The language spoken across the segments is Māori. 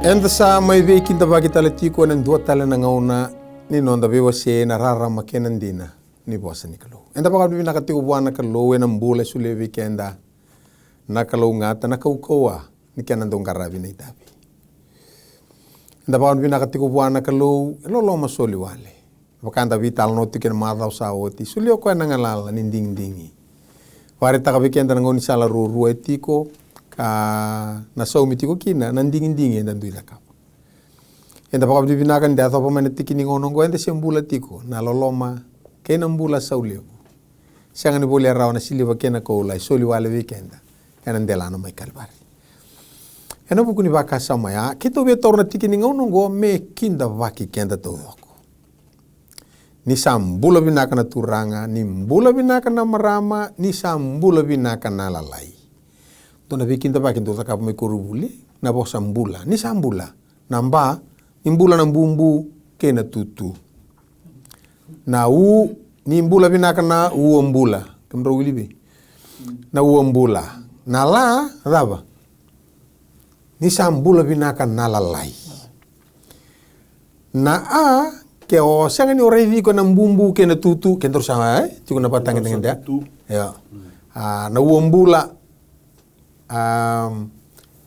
Enda sa mai ve kinda vaki tala tiko na dua tala na ngauna ni nonda vewa se na rara makena ndina ni bosa ni kalau. Enda baka bibi nakatiko buana kalau na mbula sule weekenda na kalau ngata na kaukawa ni kena ndonga rabi na itabi. Enda baka bibi nakatiko buana kalau lolo masoli wale. Baka anda vital no tiken madau sa oti sule ko na ngalala ni ding dingi. Pare taka weekenda na ngoni sala ru etiko ka na sau mitiko kina na ndingin dan duila kap. Enda baka bibinakan dia atau pemain tikini ngonongo enda sembula tiko na loloma kena mbula saulio. Siang ni boleh rawan siliva kena ko lai soli wale weekenda. Ena ndelana mai kalbari. Ena buku ni baka sama ya kita be torna tikini ngonongo me kinda vaki kenda todo. Ni sambula binaka na turanga, ni mbula binaka na marama, ni sambula binaka na lalai. Tuna bikin tapakin tu takap mai kurubuli, na bo sambula, ni sambula, namba, imbula na bumbu kena tutu. Na ni mbula binaka na uombula, kamro wilibi, na uombula, na la, raba, ni sambula binaka na lalai. Na ke o sanga ni orai ko na bumbu ke na tutu ke terus sama cukup na patang dengan dia ya na uombula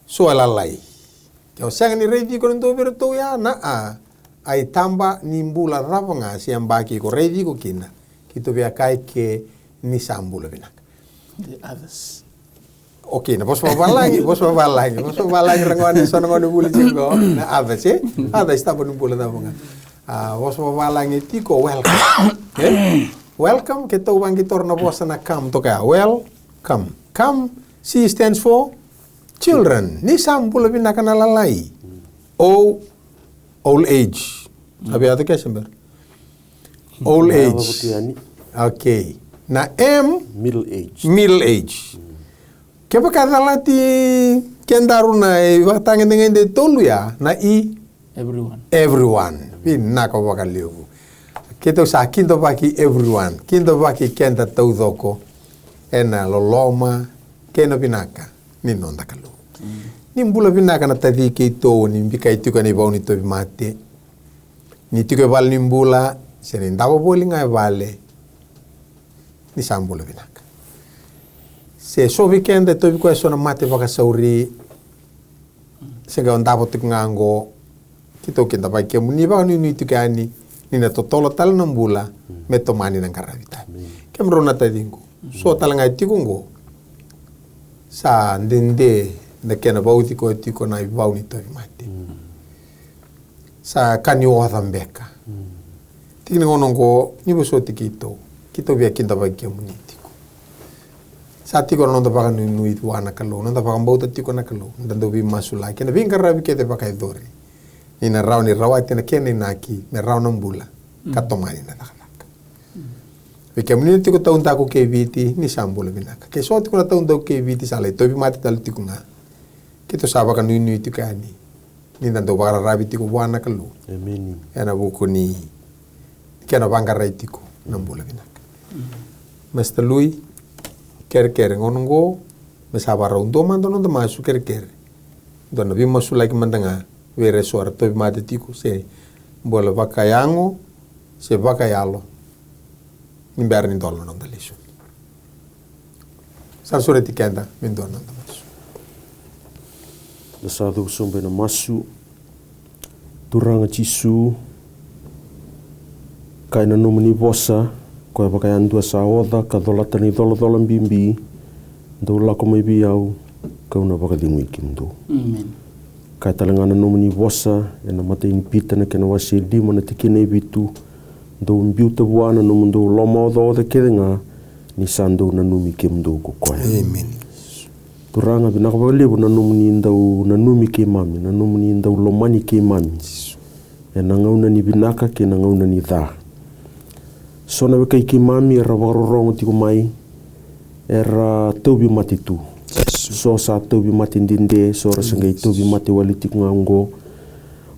soalalai ke o sanga ni revi ko ndo berto ya na ai tamba ni mbula rapanga siam baki ko revi ko kina kito bia kai ke ni sambula binak the others. Oke, na bos babalagi rangwani sana ngoni buli jingo na others ada istaba ni bula tapanga. Was wawalang itiko welcome. Okay? Welcome kita ubang kitor na bosa na come to kaya welcome. Come C stands for children. Ni sampul lebih nak nalalai. O old age. Sabi ato kaya sember. Old age. Okay. Na M middle age. Middle age. Kaya pagkatalati kendaru na watangin dengan de tolu ya na everyone. Naka wakaliu. Kita sa kinto baki everyone. Kinto baki kenta taudoko. Ena loloma kena binaka ni nonda kalu. Ni mbula binaka na tadi kito ni bika itu kan ibau ni to mate. Ni tiko bal ni mbula seni ndabo boli ngai vale. Ni sambula binaka. Se so weekend to biko sona mate baka sauri. Sega ndabo tik ngango. Kita kita pakai muni bang ni itu kani ni na totolo tal nambula metomani nang karavita. Kemrona tadingu. So talangai tikungo. Sa ndende na kena bauti ko tiko na ibau ni to mate. Sa kani o thambeka. Tikini ngonongo ni boso tikito. Kito bia kinta pakai muni tiko. Sa tiko no ndapa kan ni itu wana kalo, ndapa kan bauta tiko na kalo. Ndando bi masula kena bin karavi kete pakai dori. Ina rau ni rawat na kene naki me rau nambula katomani na takalaka. Bika muni tiko taun tako KVT ni sambula binaka. Ke so tiko na taun tako KVT sala ito bi mati tal tiko nga. Kito saba kan nui tiko ani. Ni nando bara rabi tiko buana kalu. Amen. Ena buku ni kena bangara tiko nambula binaka. Mesta lui ker ngonongo me saba rau ndo mando no masu ker. Dona bi masu like mandanga. Vere suara tobi mate tiku se bola vakayango se vakayalo nimber ni dolno non dalisu sa sore tikenda min dolno non dalisu na sadu sombe na masu turanga chisu kaina no muni bosa ko vakayan dua sa oda ka dolata ni dolo bimbi do la ko mai biau ka una vakadingu kimdo Amen. Kai talangana no mani bosa ena mata ini pita na kena wasi di mana tikine bitu do mbiuta buana no mundo loma do de kedenga ni sando na numi ke mundo ko ko. Amen. Turanga binaka bale na numi ndau na numi ke mami na numi ndau lomani ke mami. Ena ngauna ni binaka ke na ngauna ni tha. Sona we kai ke mami era warorong tiko mai era tobi matitu. So sa tobi mati ndinde so rasangai tobi mati walitik ngango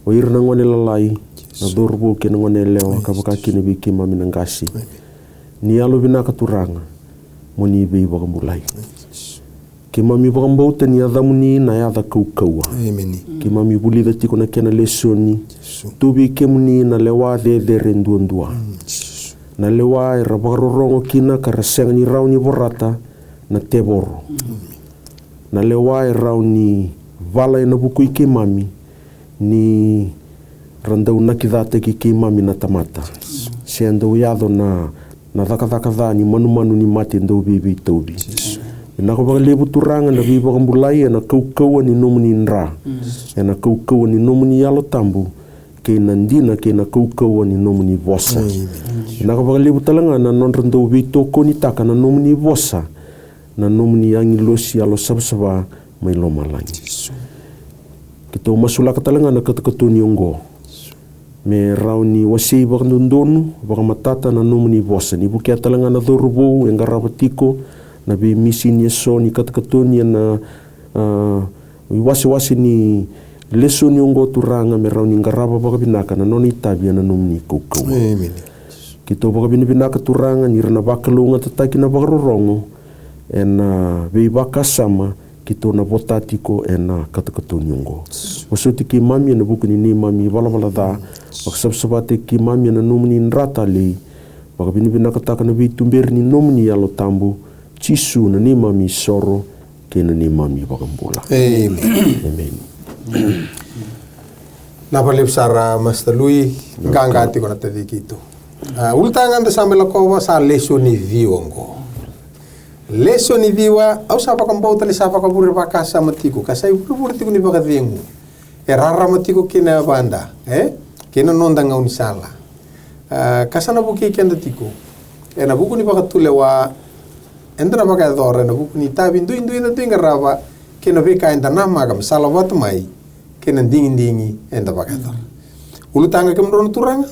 o irna ngone lalai na dorbo ke ngone lewa ka baka kini biki mami nangasi ni alo bina katuranga moni be ba mulai Ke mami wakambauta ni adhamuni na yadha kaukaua. Amen. Ke mami bulida tiko na kena lesoni. Tubi kemuni na lewa dhe renduandua. Na lewa rapakarorongo kina karaseng ni rau ni borata na teboro. Na lewa rau ni vala na bukui ke mami ni randau nakidhate ki ke mami na tamata. Se andau yado na dhaka ni manu ni mati ndau bibi taubi. Na ko baka lebu turanga na bibi bakambulai na kaukaua ni nomuni nra. Na kaukaua ni nomuni yalo tambu ke nandina ke na kaukaua ni nomuni vosa. Na ko baka lebu talanga na nonrandau bibi toko ni taka na nomuni vosa. Na nomuni yangi losi yalo sabsaba mai loma langi. Kita masulaka talanga na katakatuni ongo. Me rauni wasei bakandondonu bakamatata na nomuni vosa. Ni bukia talanga na dhorubo engarapatiko na bi misi ni so ni katakatoni na wasi ni leso ni ongo turanga me rauni ngarapa bakabinaka na noni tabi na nomuni kokau. Amen. Kita bakabinaka turanga ni rana bakalunga tataki na bakarorongo na bei bakasama kita na botatiko na katakatoni ongo. Wasuti ki mami na bukuni ni mami wala da baksabsabate ki mami na nomuni nrata le bakabinaka taka na bei tumber ni nomuni yalo tambu Cisu na ni mami soro ke na ni mami bakambula. Amen. Amen. Napalip sara Master Louis gangati ko na tadikito. Ultangan da samela ko sa leso ni viwongo. Leso ni viwa au sa pakambauta li sa pakaburi pakasa matiko kasai buri tiko ni bakadengu. Rara matiko kina banda, kina nonda ngauni sala. Kasana buki kenda tiko. Na buku ni bakatule wa endra baka dora na buku ni tabi indu ngarava kena beka enda nama kam salawat mai kena dingi enda baka dora ulutanga kemron turanga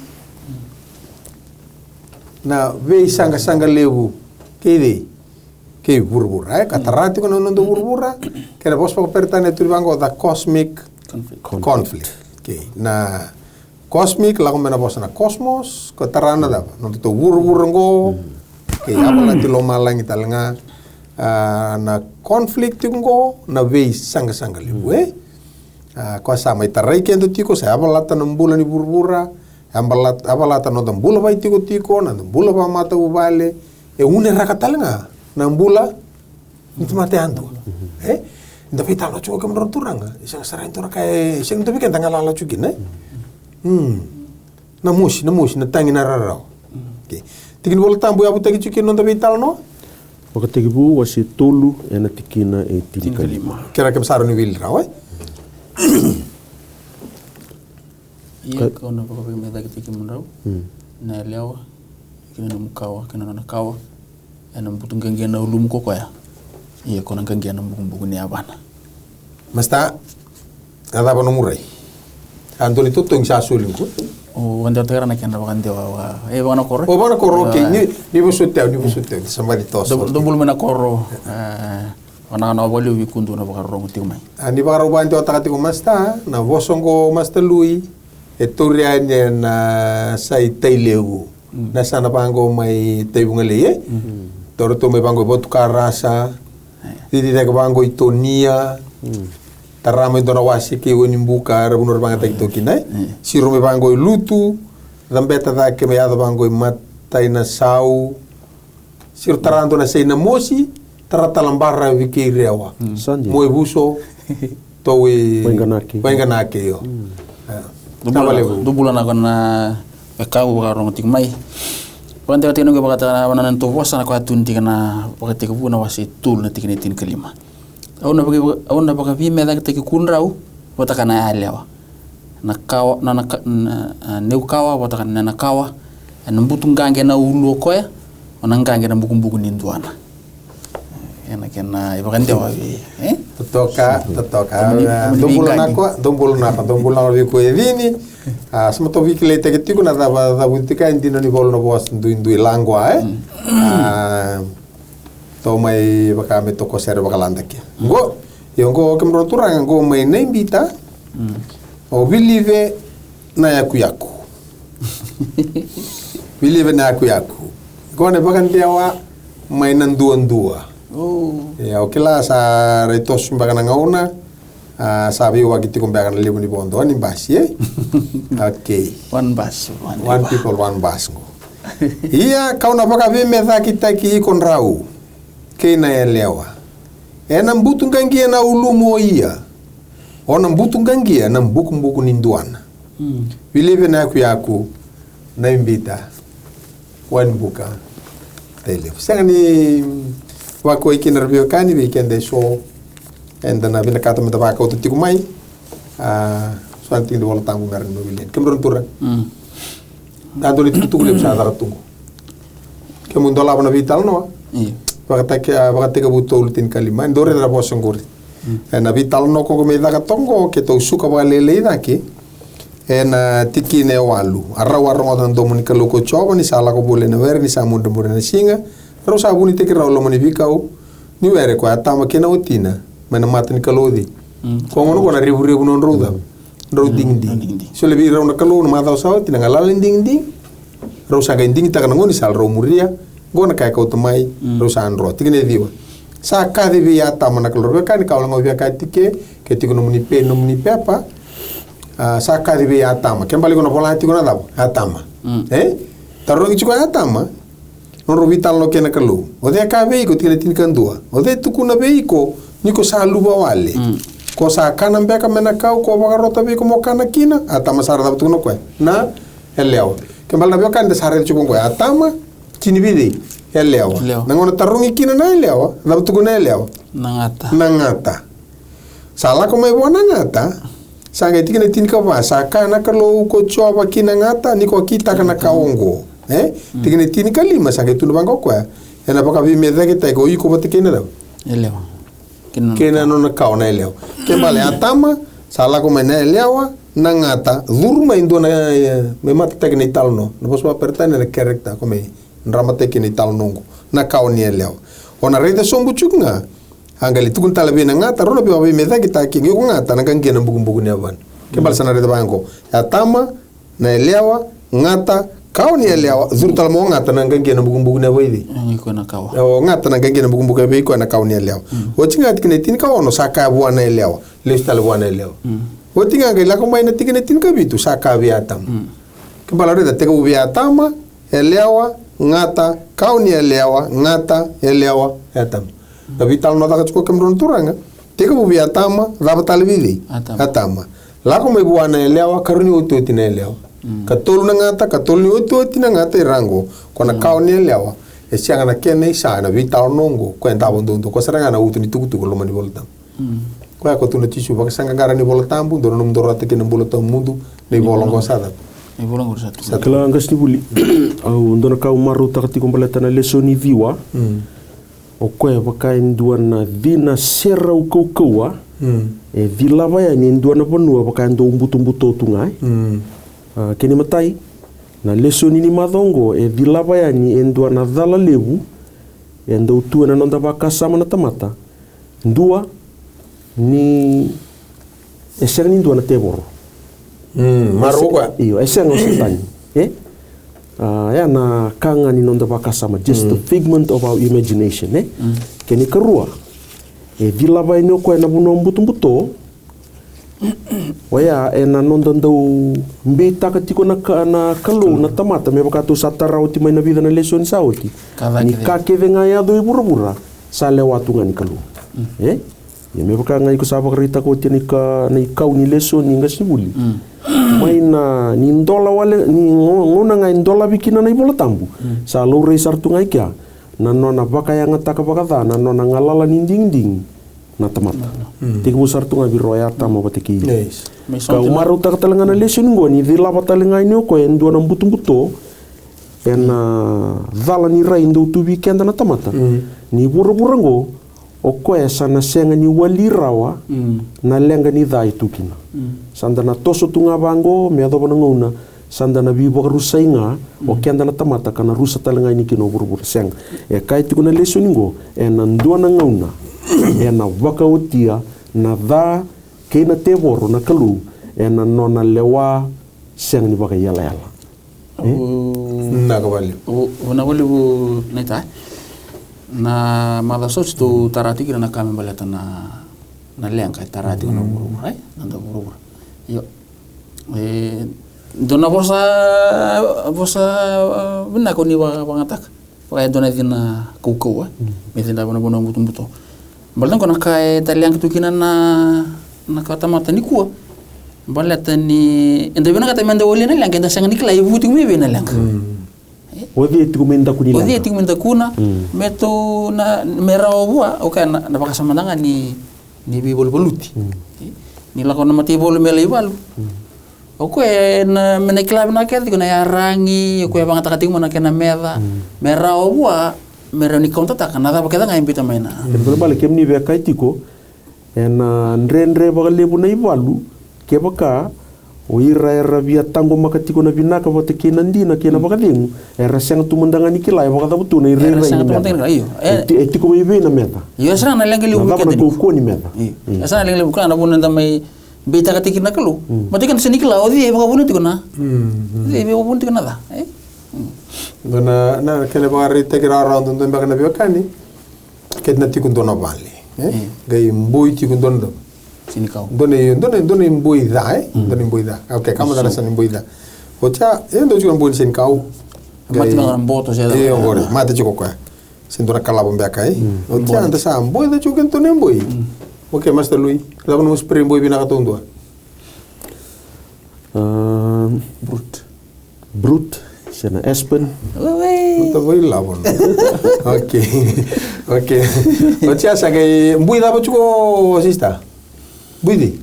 na ve sanga lewu ke burbura katarati kono nondo burbura kena bos pa pertane turbango da cosmic conflict na cosmic lagu mena bos na cosmos katarana da nondo to burburango apala ti loma langi talanga na konflik tingo na vei sanga liu ko sama itarai kendo tiko sa apala ta nambula ni burbura apala ta no tambula bai tiko na tambula ba mata ubale une raka talanga nambula itu mate ando nda vita lo chuo kamro turanga isang sarai tora kai isang tabi kan tangala la chukin na mush na tangi na rarao Tikin bola tambu abu tagi cikin nonta vital no? Wakatagi bu wasi tolu ena tikina tini kalima. Kira kem saru ni wil raw Iya kau na baka pagi meta tikin mun raw. Na lewa kina na mukawa kina na kawa. Ena mbutung gangia na ulum ko ya. Iya kau na gangia na buku ni abana. Masta ada ba no murai. Antoni tutto in sasulin ko. O wanda tera na kenda bakande wa bana korre. O bana korro ke ni busuteu samali tos. Dobul mena korro wana wali wi kundu na bakarong timai. Ani bakaro bantu atakati ko masta na vosongo Master Louis etorian na sai taileu. Na sana pango mai taibungale Torto mai pango botuka rasa. Didi daga pango itonia. Tarama ito na wasi ke wani mbuka rabunor banga tagito kinai siro me bango lutu dambeta da ke me yada bango matai na sau siro taranto na sei na mosi taratalambarra wiki rewa mo buso towe wenganake yo dubula na kana ekau garong tik mai pante katino ke bakata wanan to wasa na kwatun tikana bakati ku na wasi tul na tikini tin kelima Auna baka vime da ke kunrau bota kana alewa na kawa na neu kawa bota kana na kawa en mbutung gange na ulu koya onang gange na buku ni nduana ena kena ibagande wa toka dombolo na ko edini smato vikle te ke tiku na da butika indino ni bolo no bos ndu langwa to mai baka me to kosere baka landake go yongo kemro turanga go mai nembita o bilive na yaku bilive na yaku go ne baka ndiawa mai nan duan dua Ya okila sa retos mbakana ngauna sabi wakiti kumbakana lebu ni bondo ni basi okay. One bus. One people one bus ngo. Iya kau na baka vime kita ki konrau. Kena elewa. Ena mbutungangia na ulumo iya. Ona mbutungangia na mbuku ninduana. Vilive na yaku na imbita. One buka. Tele. Sanga ni wako ikinarvio kani weekend show. Enda na vina kata meta baka utu tiku mai. Suanting di wala tangu ngaran no William. Kemron turang. Dado ni tutu lep sa tunggu. Kemundo la bana vital no. Baka teka buto ultin kalima. Ndore na bosong gori. Na vital no ko me daga tongo ke to suka ba lele dake. Na tiki ne walu. Arra warro ngotan do monika loko choba ni sala ko bole na wer ni sa mundo na singa. Ro sa buni teki ro lo moni vikau. Ni were ko atama kena utina. Mana mata ni kalodi. Ko ngono ko na ribu non roda. Ro ding ding. So le bi ro na kalo na mata sa tina ngalaling ding ding. Ro sa ga ding ta kana ngoni sal ro muria. Gona kai ko tomai ro sa andro. Tikine diwa. Sa ka de bi atama na kalo ka ni kawla ngo ka tike ke tiko no muni pepa. Sa ka de bi atama. Kembali ko na bola tiko na dabo. Atama. Taro ngi chiko atama. Non ro vital no kena kalo. Ode ka be ko tikine tin kan dua. Ode tukuna be ko niko sa luba wale. Ko sa kana mbeka mena kau ko bagarota be ko mokana kina atama sara dab tuno ko na elewa kembal na biokan de sara chuko ko atama kini bide elewa nangono tarungi kina na elewa dab tuko na elewa nangata sala ko mai bona ngata sanga tikine tin ka ba sa kana kalo ko choba kina ngata niko kita kana kaongo tikine tin ka lima sanga tuno bango ko ena baka bi meda ke tai ko iko batikene da elewa kena no na kau na eleo kembali atama sala ko mena elewa nangata durma indo na me mata tekni talno no posso apertane na correcta come nrama tekni talno na kau ni eleo ona rede sombu chunga angali tukun talabe na ngata rona be meda kita ki ngi ngata na kangi na bugu ni avan kembali sana rede bango atama na elewa ngata kau ni elewa zurtal mo ngata na kangi na bugu ni avan ngi ko na kau ngata na kangi na bugu be ko na kau ni elewa o tinga tikine tin ka ono saka buana elewa lestal buana elewa o tinga ga la ko mai na tikine tin ka bitu saka biatam ke balare da teka biatama elewa ngata kau ni elewa ngata elewa atam da vital no da ko kemron turanga teka biatama da batal vidi atama la ko mai buana elewa karuni uto tin elewa katolu na ngata katolu ni uto tin ngata irango kona kau ni elewa sianga na kene sa na vital nongo ko enta bondo ko saranga na utu ni tuku lo mani voltam ko ko tu na tisu ba sanga gara ni voltam bu do no mdoro te kene bolotam mundu ni bolongo sada ni bolongo sada kala ngas ni buli au ndona ka umaru takati kompaleta na lesoni viwa o ko ba ka nduana dina serra u kokoa e vilava ya ni nduana bonua ba ka ndo mbuto tungai kene matai na lesoni ni madongo e vilava yani endua na dhala levu e ndo tu na nonda baka sama na tamata ndua ni eseng ni ndua na tebor marugwa iyo eseng o sitani ya na kanga ni nonda baka sama just the figment of our imagination keni karua e vilava ni ko na buno mbuto Waya na nonda ndau mbita katiko na kalo na tamata me baka tu satara oti mai na vida na lesson sa oti ni ka keve nga ya do ibura sa le watu nga ni kalo ye me baka nga ko sa bakrita ko ti ni ka ni kau ni lesson ni ngasibuli mai na ni ndola wale ni ngona nga ndola bikina na ibola tambu sa lo re sartu nga ikya na nona baka yang ataka baka na nona ngalala ni ding na tamata tiku sartu nga biro ya tama batiki ka umaru ta talenga na lesson ngo ni vila batalenga ni ko endo na mbuto ena vala ni rai ndo tu weekend na tamata ni buru ngo o ko esa na senga ni walirawa na lenga ni dai tukina sanda na toso tunga bango me ado bana ngona sanda na bibo rusainga o kenda na tamata kana rusa talenga ni kino buru seng e kai tiku na lesson ngo ena ndo na ngona ena waka otia na dha kena te boro na kalu ena nona lewa seng ni baka yala na kawali na wali bu neta na malasos tu tarati kina kami baleta na lengka tarati na buru ai nanda buru yo dona bosa bina ko ni bangatak pakai dona dina kuku mesinda bona bona buto baltan ko nakai taliang tu kina na kata mata ni kuwa baleta ni enda bina kata menda woli na lengka enda sanga ni kla ibuti mi bina lengka Odi etiku menda kunila. Odi etiku menda kuna meto na merao bua oka na pakasamandanga ni bibol boluti. Ni lakon mati bol mele balu. Oko na menekla na kete kuna ya rangi ko ya bangata kating mana kena merao bua merao ni konta tak na ba keda ngai bita maina. Betul balik kem ni beka etiko ena ndrendre bagale buna ibalu ke baka o ira via tango makatiko na binaka vote kinandina kena bakalingu era sang tumandangani kilai bakata butu na ira sang tumandangani iyo etiko ibe na meta iyo sana na lengi libu kete ko ni meta iyo sana lengi libu kana bunan tamai beta katikina kalu mati kan senikla odi e bakabunu tikuna e bakabunu tikuna da dona na kele bagari tekira round ndo bakana biokani ketna tikun dona bali gai mbui tikun dona sini kau doni mbui da doni mbui da oke kamu dana san mbui da ocha endo juga mbui sin kau mati mangan boto saya iya ngore mati cukup kwa sin dona kala bombe kai ocha anda sa mbui da juga doni mbui oke master lui lawan mus spray mbui bina katundua brut sana Aspen Puta voi lawan oke ocha sa kai mbui da cukup sista Buidi?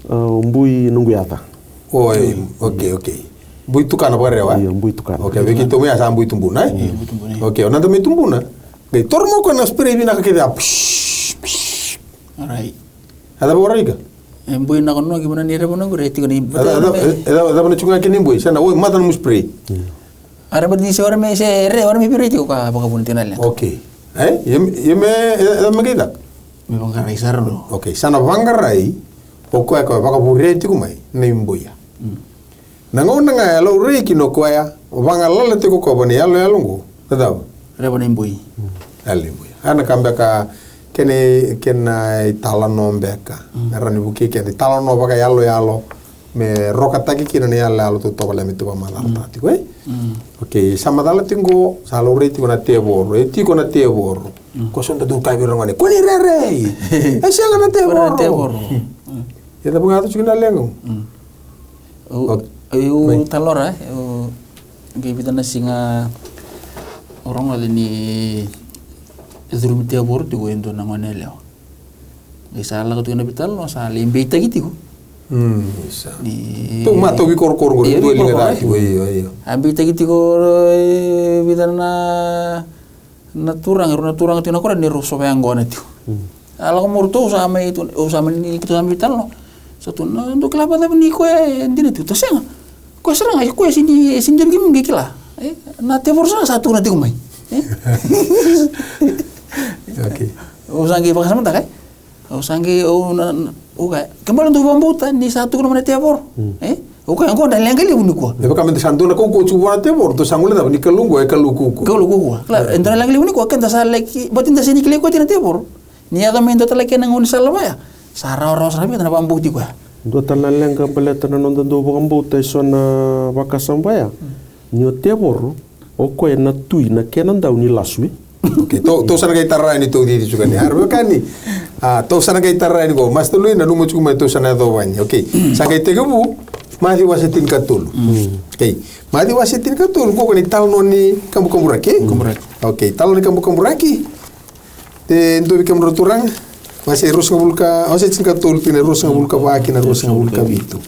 Mbui nunguyata. Oi, oke. Bui tukana parewa? Iya, mbui tukana. Oke, beki to me asa mbui tumbuna. Oke, ona to me tumbuna. Gai tormo ko na spray bina ka keda. Alright. Ada bora iga? Mbui na kono gimana ni rebo nangure ti koni. Ada bana chunga kini mbui. Sana oi matan mu spray. Ara badi se ora me se re ora me pire ti ko ka baka bun tinal. Oke. Yeme ada magida. Me bangarai sarlo. Oke, sana bangarai poko ko baka bureti kumai na imbuya. Nangona nga lo reki no koya, bangala te ko bani yalo yalungu. Tadab. Rebo na imbui. Alimbuya. Ana kambeka kena talano mbeka. Rani buki kena talano baka yalo me rokataki kina ni yalo to bala mitu ba malata ti ko. Oke, sama dala tingo salo reti ko na tebor, eti ko na tebor. Ko sonda du kai birongane. Ko ni rere. Asa na tebor. Ya tapi ngatu juga lengo. Eu talora, gay kita nasinga orang ada ni izrum tebor tu gue endo nangone leo. Salah kau tu kena betal, no salah imbita gitu. Bisa. Tu mata wi kor gue tu linga dah. Iya. Ambita gitu ko bidan na turang tu nak orang ni rusuh yang gone tu. Alah umur tu sama itu ni kita ambil betal no. Satu na untuk kelapa tapi ni kue ndine tu taseng. Kue serang aja kue sini begini gila. Na tebor sana satu nanti kumai. Oke. Usangi pakai sama tak? Usangi okay. Kembali untuk bambuta ni satu kuna mana tebor. Okay, angko dah lengkali unu ko. Lepas kami tersantu nak kau cuba tebor tu sanggup dah ni kelunggu keluku. Keluku. Kalau entah lengkali unu ko kan dah salah lagi. Batin dah sini kelihku tidak tebor. Ni ada main total lagi nang unu salah ya. Sarah orang sahaja tanah bambu juga. Dua tanah lengkap pelatihan nonton dua bambu taisona bakasambaya. Nyo tebor. Oko na tui na kenan daw ni laswi. Oke, to sana kay tarai ni to di juga ni. Harus kan ni. To sana kay tarai ni ko. Mas tuloy na lumo cuma to sana do wan. Oke. Sa kay tegabu mati wasetin katul. Oke. Mati wasetin katul ko ni talno ni kambu raki. Oke, talno ni kambu raki. Te ndo bi kambu turang. Masih rus ngabulka, wasetin katul pina rus ngabulka baki na rus ngabulka bitu.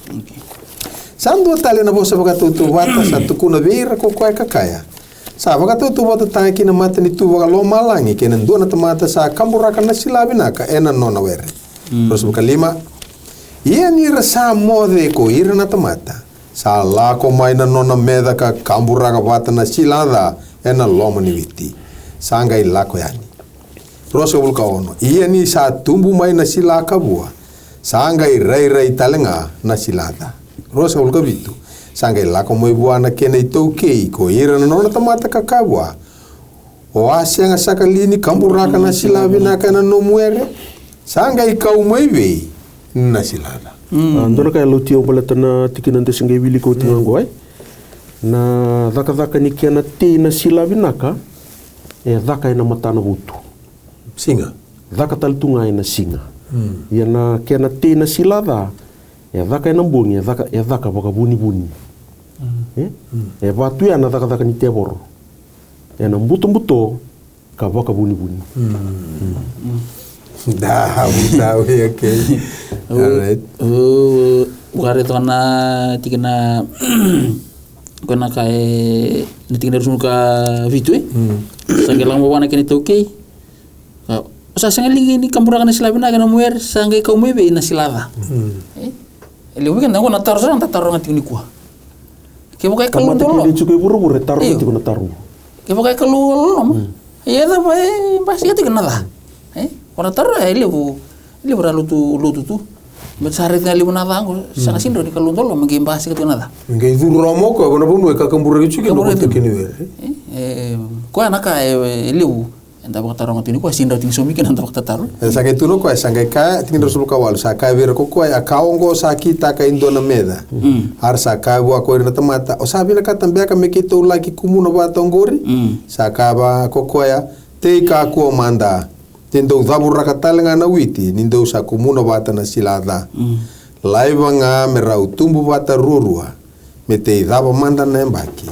Sando tali na bosa baka tu wata satu kuna beira ko kwa kakaya. Sa baka tu wata tanki na mata ni tu baka lo malangi kena ndo na tamata sa kamburaka na silabi naka ena nona were. Terus baka lima. Ia ni rasa mode ko ira na tamata. Sa la ko mai na nona meda ka kamburaka wata na silada ena loma ni witi. Sanga ila ko yani. Terus bulka ono. Ia ni sa tumbu mai na silaka bua. Sanga rai talenga na silada. Rosa ulka bitu. Sanggai la ko moi buana kene itouke ko ira na nona tamata kakabua. o asianga sakalini kamburaka na silavinaka na nomuere sanga ikau maive na silada andona kaya lautia upalatana tikinan tesingai wili ko tingango ai na dhaka ni kiana te na silavinaka dhaka ina matana vutu singa dhaka taltunga ina singa yana kiana te na silada dhaka ina mbungi dhaka baka buni vatu yana dhaka ni teboro yana mbuto ka baka buni Daw, okay. Alright. Bukare to na tikina kona kai nitikina rusuka vitu sangelang mawana kini toke sa sangalingi ni kampura kana silabina kana muer sangai kau mebe na silada ele weekend ngona tarso na taro ngati ni kwa ke bokai kalu dolo ni cukai buru taruh itu kena taruh ke bokai kalu lo iya ta bai pasti itu kena lah ora taruh ele beralu tu Mencari tali mana tanggo, sana sini di kalung tolo mungkin bahas itu nada. Mungkin itu romo kok, karena pun mereka kemburu itu kan waktu kini kau anak liu, entah waktu taruh ngatini kau sini tinggi sumikin entah waktu taruh. Sangai tu kau sangai kaya tinggi rasul kawal, sakai beri kau akau kau sakit tak Indona meda, har sakai buat kau irna temata, osabi nak tambah kami kita lagi kumuna buat tonggori, sakai ba kau ya, teka kau manda. Tendo dhabura katalenga na witi nindo sa kumuna bata na silada laiva nga merau tumbu bata rurua mete dhaba manda na embaki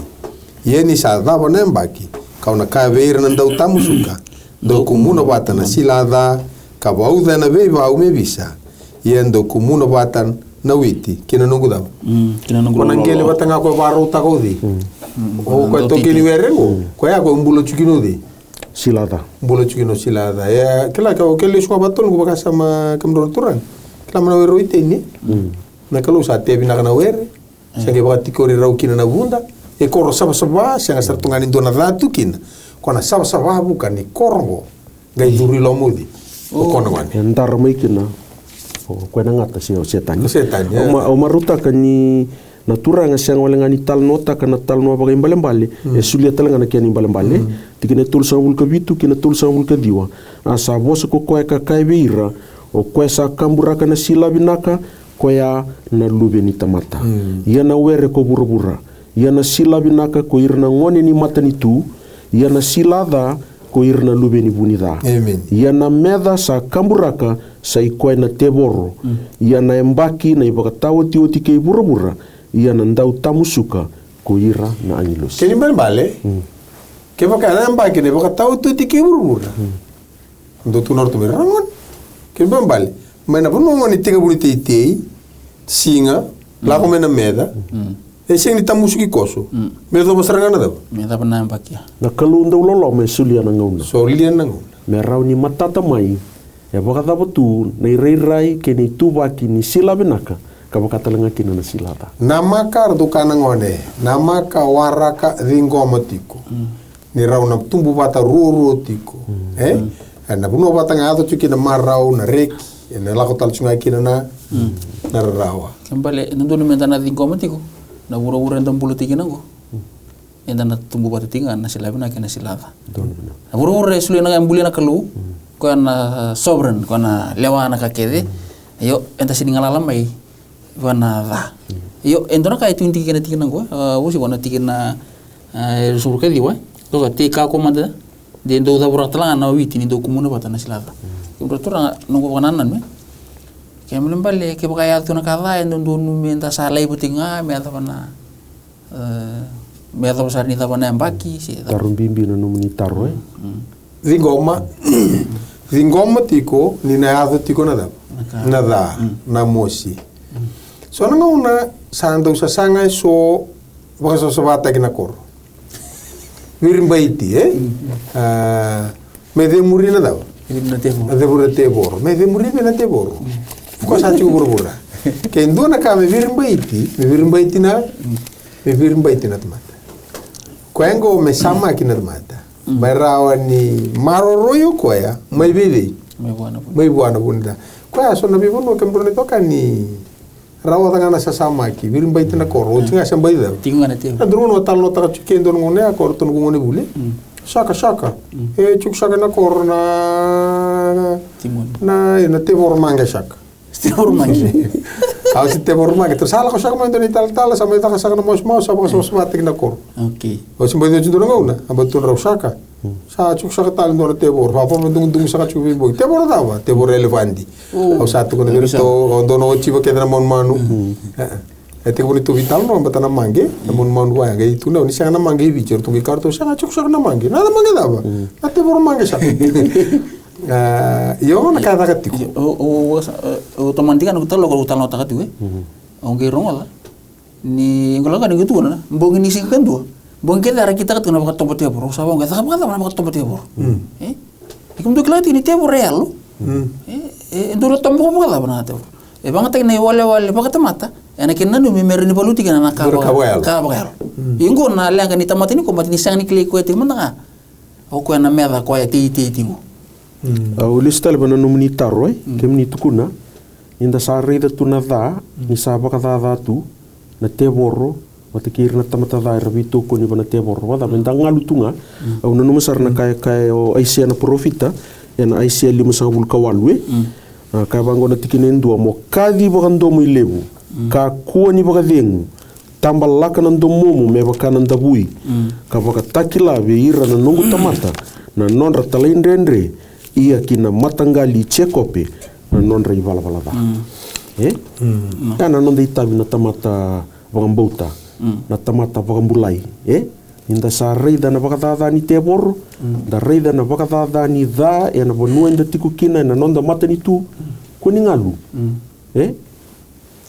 yeni sa dhaba na embaki kauna ka veira na ndau tamusuka do kumuna bata na silada ka bauda na veiva au mevisa yendo kumuna bata na witi kina nungu dhaba kona ngele bata nga kwa varo utakodi o kwa tokini werengo kwa ya kwa mbulo chukinodi silada bola chukino silada ya kila ka okele swa batol ko baka sama kamdor turan kila mana wero iteni na kalau sa tebi na kana were sange baka tikori rau kina na bunda e koro saba sanga sartungan indona datu kina kona saba bukan ni korongo gai duri lomudi o kona wan entar mai kina o kwena ngata si o setan ya o maruta kani natura nga siang wala ngani tal nota kana tal no bagai mbale sulia tal ngana kiani mbale tikine tul sa vulka vitu kina tul sa vulka diwa asa bosa ko koe ka kai beira o koe sa kambura kana silabinaka koya na lube ni tamata yana were ko burubura yana silabinaka ko irna ngone ni mata ni tu yana silada ko irna lube ni bunida yana meda sa kamburaka sa ikoe na teboro yana embaki na ibakatawa tioti ke burubura ia nandau tamusuka ko ira na angilos. Kini bale, ke baka na mbaki ne baka tau tu tiki burura. Ndo tu norto merangon. Kini bale, mana pun ngoni tiga buni tei singa, lagu mena meda. Sing ni tamusuki koso. Meda masarangana da. Meda pernah mbaki. Na kalunda ulolo me sulia na ngauna. Sulia na ngauna. Merau ni matata mai. Ya baka tapu na irai ke ni tubaki ni silabenaka. Kabakatalenga kina na silada. Namaka ardukana ngone, namaka waraka ringoma tiko. Ni rau na tumbu bata ruru tiko. Na puno bata ngato chuki na marau na reki, na lako talchunga kina na rawa. Kembali nandun menta na ringoma tiko. Na wura-wura ndam bulu tiki nango. Enda na tumbu bata tinga na silabina kina silada. Na wura-wura suli na ngambuli na kalu, ko na sobren, ko na lewa na kakede. Ayo enta sini ngalalam mai. Wana da yo endona kai tu inti kena tikina go usi wana tikina surka diwa to ka tika ko manda de ndo da buratla na witi ni do kumuna bata na silada ke buratura no go kananan me ke mlemballe ke baka ya tu na kala endo ndo nu menta salai butinga me ata bana me ata besar ni ta bana mbaki si tarum bimbi no muni taro Zingoma tiko ni na ado tiko nada na mosi so nanga una sando sa sanga so baka so bata kina kor virimbaiti me de murina da de tebor me de murina na tebor ko sa chu burura ke ndona ka me virimbaiti na tamata kwengo me sama kina tamata barawa ni maroroyo ko ya mai bebe mai buana bunda ko ya so na bibono kembro toka ni rawa tangana sasama ki virimbaiti na koro tinga sambai da tinga na teo na drono tal no taka chukendo ngone akor ton ngone bule Saka. E chuk saka na kor na Timon. na tevor manga saka. Tevor manga. Au si tevor manga terus salah ko saka mo ndoni tal sama ita saka na mos sa mos matik na kor. Okay. O si mboy dito na abatul raw saka. Sa chuk saka tal ndona tevor papa mo dung saka chuk boy tevor dawa tevor elefandi. Au sa tu ko na to dono chiba kedra mon manu. Ete ko nito vital no batana mange mon mon wa ga itu na ni saka na mange bicer tu karto saka chuk saka na mange nada mange dawa. Ate bor mange saka. Yo na kada katiko. O tomantika no talo ko talo takati we. Onge rongola. Ni ngola kan gitu na. Mbong ni sing kan dua. Mbong kita ara kita katuna baka tombot ya bro. Sabo nga taka baka baka tombot ya bro. Ikum do klati ni tebo real. Ndoro tombo ko baka bana tebo. Banga tek na wale baka tamata. Ana kinna no mi merini politika na ka baka. Ingo na langa ni tamata ni ko matini sang ni kle ko ete mana. O ko na meda ko ya ti mo. O listal bana numni taroi kemni tukuna inda sarida tunada ni sabaka dada tu na teboro matikir na tamata da rabito ko ni bana teboro wada mendanga lutunga au na numasar na kaya o aisia na profita en aisia limu sa bul kawalwe ka bango na tikinen dua mo kadi bakando mo ilebu ka kuwa ni bakadengu tambal laka nan domomo me baka nan dabui ka baka takila be ira na nungu tamata na nonra talindendre ia kina matangali chekope na nonra ivala ba kana nonda itabi na tamata bagambauta na tamata bagambulai inda sa reida na bakadada ni tebor da reida na bakadada ni da na bonua inda tikukina na nonda mata ni tu kuni ngalu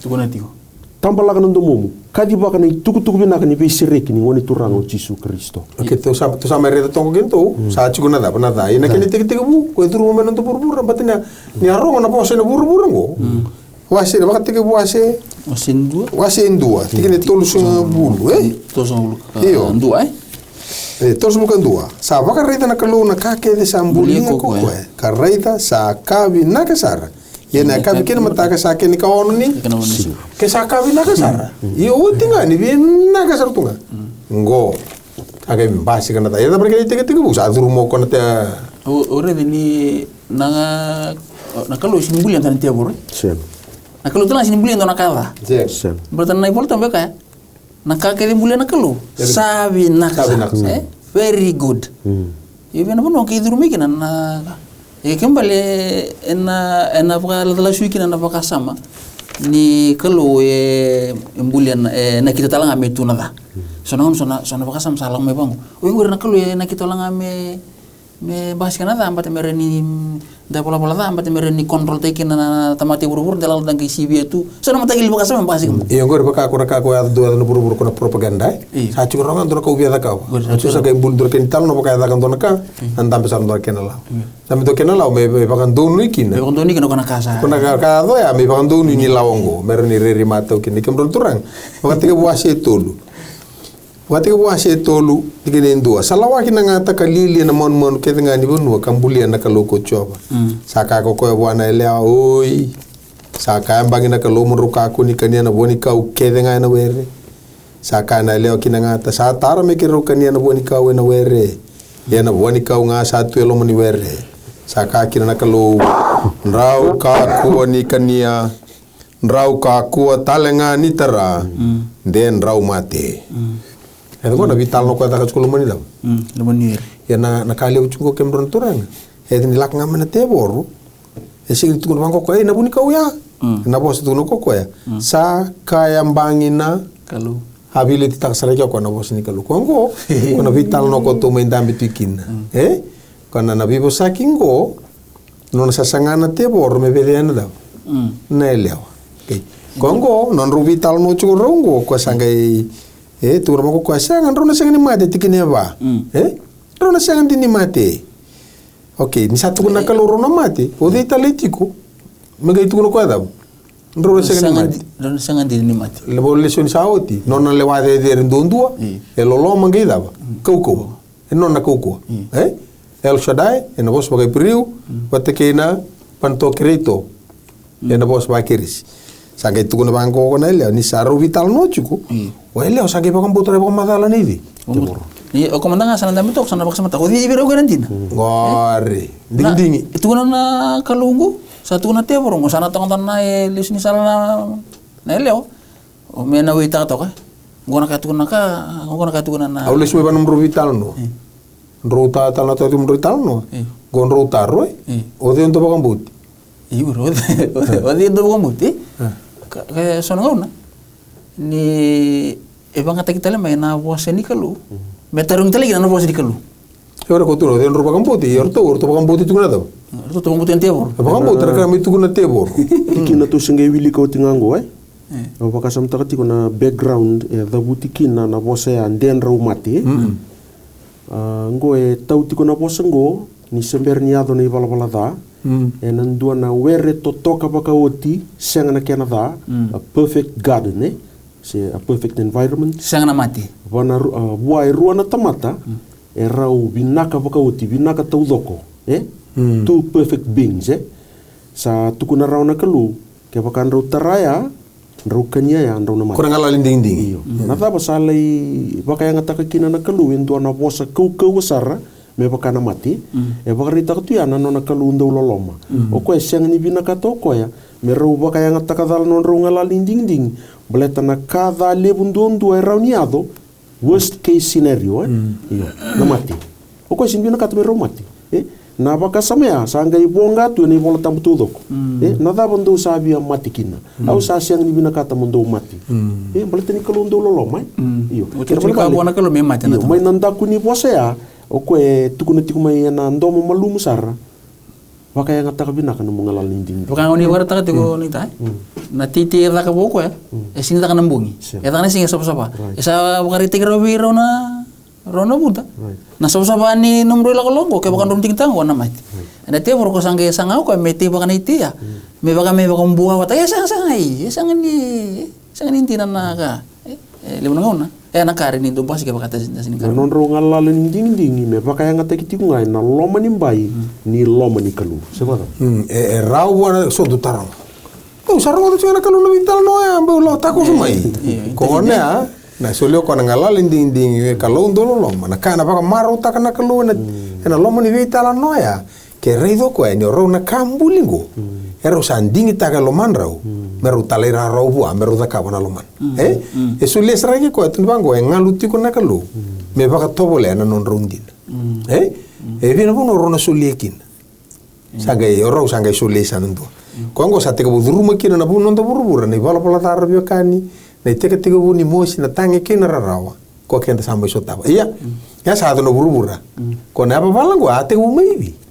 Tukuna tiko. Tambalaga nando momo kadi baka na tuku binaka ni besireki ni ngoni turanga o Jesu Kristo. Oke tu sama reda tongo gento sa chukuna da bana da ina kene teke bu ko duru mo nanto burbur batina ni arro na pose na burbur ngo. Wase na baka teke bu wase ndua teke ne tolu sunga bulu Toso bulu. Ndua tolos mo kandua sa baka reda na kalu na kake de sambuli ko ka reda sa kabi na kasara. Yena kabi kena mataka sa kene ka ono ni. Ke sa kabi na kasara. Yo utinga ni bien na kasara tunga. Ngo aga mbasi kana ta. Yeda porque teke bu sa duru mo kona ta. Ore ni na kalu simbuli antan tiabur. Sen. Na kalu tala simbuli antan nakala. Sen. Berarti na ipol tambe kaya. Nakake simbuli na kalu. Sabi nakasa. Very good. Ibe na bono ke duru mikina na kembali ena baka la suiki na baka sama ni kalau embulian na kita talang ame tu nada sona baka sama salang me bang ngor na kalau na kita talang ame me bahas kanada ambat mereni da bola da ambat mereni kontrol tekin na tamate buru-buru dalal dang kisi itu sona mata gil baka sama bahas kamu ngor baka ko ya do na buru-buru ko na propaganda sa ci ronga do ko biya da ka so sa kay bul do ken tal no baka da kan do na ka andam besar do ken la sampai do ken la me baka do no ikin ko na kasa ko na ka do ya me baka do ni lawongo mereni reri mata ken kem do turang baka te buase tolu Wati ko wase tolu tigene ndua salawa kina ngata kalili na mon ke nga ni bonua kambulia na kaloko choba saka ko ko bwana elea oi saka ambangi na kalomo ruka ko ni kania na boni ka ke nga na were saka na elea kina ngata sa tara me ke ruka ni na boni ka we na were ya na boni ka nga sa tu elo moni were saka kina na kalo nrau ka ko ni kania nrau ka ko talenga ni tara den rau mate Ego na vital no kwata kaskolo mani daw. Lumanir. Ya na kali uchungo kemron turang. Ni lak ngam na teboru. Sing tu ko ko na buni ka uya. Na bos tu no ko ya. Sa kaya mbangina kalu. Ability tak sara ko na bos ni kalu. Ko na vital no ko to main dambi tikin. Kana na vivo saking go no na sasangana teboru me bedena daw. Na elewa. Okay. Kongo non rubital no churongo ko sangai tu orang ko sangan rona sangan ni mate tikine ba rona sangan ni mate okay ni satu na kalau rona mate o de taletiko magai tu ko ada rona sangan ni mate rona sangan ni mate le bol lesion saoti non le wa de ndondua e lo magai da koko e non na koko el shadai e na bos bagai priu patekena panto kreto e na bos bakiris Sagai tu kuna bangko ko na ele ni saru vital no chuko. O ele o sagai pa komputer pa madala ni di. Ni o komandanga sana dami tok sana baksa mata. Ko di biro ko nantina. Ngore. Ding. Itu na kalungu. Satu na tebor mo sana tong na lisni sana na leo. O me na wita to ka. Ngona ka tu na ka, ngona ka tu na. Awle suwe banum vital no. Rota tal na tu vital no. Gon rota roi. O de ento bagambut. Iu ro. O de ento bagambut. Ka sono ngona. Ni ebang kata kita lama na wase ni kalu. Metarung tali na wase ni kalu. Ora ko tu ro den ro bagambut. Orto bagambut tu na do. Orto bagambut en tebor. Bagambut ra mi tu na tebor. Tikina tu sengai wili ko tingango o pakasam takati ko na background da butikina na wase anden ra umati. Ngo tauti ko na wase ngo ni sember ni ado ni bala da. En dua na were totoka pakaoti senga na Canada a perfect garden a perfect environment senga na mati wana buai ruana tamata rau binaka pakaoti binaka taudoko two perfect beings sa tukuna rau na kalu ke pakan rau taraya rau kanya ya rau na mati kurang ala ding iyo na taba salai pakaya ngata kina na kalu en dua na bosa kau wasara me bakana mati bakarita tu ya nano nakalu ndo loloma o ko siang ni binaka to ko ya me ro bakaya ngata kadal non ro ngala ding beleta na kada lebundondo rauniado worst case scenario iyo na mati o ko sin binaka to me ro mati na baka samea sanga ibonga tu ni bola tambu doko na da bondo sabia mati kina au sa siang ni binaka ta mondo mati beleta ni kalu ndo loloma iyo ka bona kalu me mati na mai nanda kuni bosa ya o ko tukuna tikumai na ndomo malumu sara wakaya ngata kabina kana mungalal ninding baka ngoni wara taka tiko ni tai na titi ra ka boko ya sini taka nambungi ta na singa sapa esa wakari tikira biro na rona buta na sapa ni numro la kolongo ke baka ndom tingtang wana mati na te boro ko sange sangau ko meti baka ni tia me baka mbuha wata ya sangan ni tina na ka lemu ngona na kare ni do basi ke baka sini ka non ro ngalal ninding me baka yang ngata kiti ngai na loma ni mbai ni loma ni kalu sebab rau wana so do tarang o sarong do chana kalu no vital no ya ambo lo tako sumai ko na na solio ko ngalal ninding kalu do loma na kana baka maru takana kalu na loma ni vital no ya ke reido ko ni ro na kambulingo ero sandingi taka loman rau meru talera rau bua meru taka wana loman eso les ragi ko tu bango ngaluti ko nakalu me baka tobole na non rundin vina bono rona suliekin sagai oro sagai sulesa nando kongo sa teka buduruma kina na buno ndo burubura ni bala bala tar biokani na teka teka buni mosi na tange kina rarawa ko kenda sambai sotaba iya ya sa no burubura ko na bala ngo ate umaibi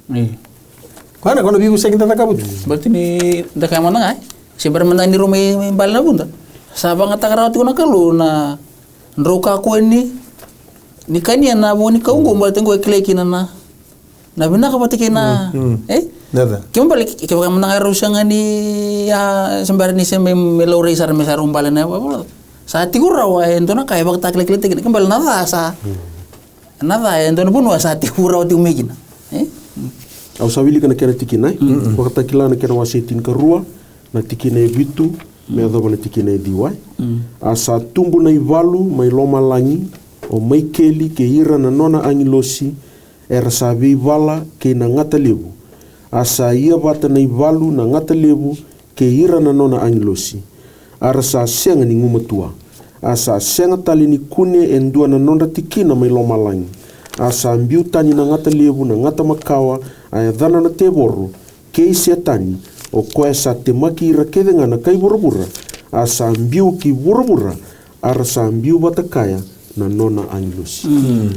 Kana kono bibu saking tata kabut. Berarti ni daka mana ngai? Sebar mana ni rumai bal na bunda. Sabang ngata karawat ko na kalu na nroka ko ni kanya na bo ni kaungo berarti ko kleki na bina ka pati kina Nada. Kimo balik ke baka mana rusang ni ya sembar ni sem melore sar mesar umbal na ba. Sa tigura wa ento na kay baka taklek letek kembal nada sa. Nada ento na bunwa sa tigura wa tigumegina. au sawili kana kena tikina wakata kila na kena wasetin karua na tikina vitu me adho na tikina diwai asa tumbu na ivalu mai loma langi o mai keli ke ira na nona angilosi era sabi vala ke na ngata lebu asa ia bata na ivalu na ngata lebu ke ira na nona angilosi ara sa senga ni ngumatua asa senga tali ni kune endua na nona tikina mai loma langi asa mbiu tani na ngata lebu na ngata makawa aya dhana na te boru ke isia tani o koe sa te maki ira kedenga na kai burabura asa mbiu ki burabura ara sa mbiu batakaya na nona angilosi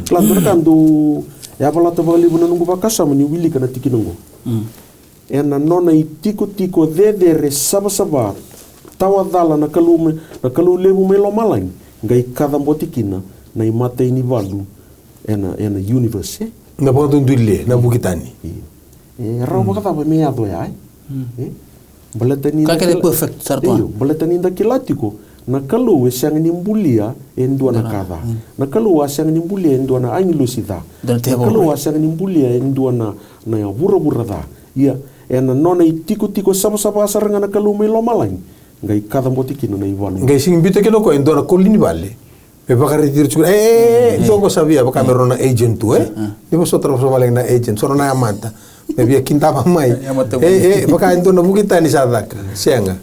klantora kandu ya palata valibu na nungu bakasa mani wili kana tikinango e na nona i tiko dedere saba tawa dhala na kalu lebu me lomalang ngai kada mbotikina na imata ini valu ena universe na ponto ndule na bukitani rau bakata ba me ado ya balatani ka kele perfect sarto balatani da kilatiko na kalu sang ni mbulia endua na kada na kalu sang ni mbulia endua na angilusida na kalu sang ni mbulia endua na ya bura da ia ena nona itiko saba saranga na kalu me lomalang ngai kada mbotikino na ivalu ngai sing bite kelo ko endora kolini vale Pe baka retiro tsukuna. Dongo sabia baka meron na agent tu Di ba sotra so baling na agent. So na amanta. Me bia kinta pa mai. Baka ento na bukita ni sadak. Sianga.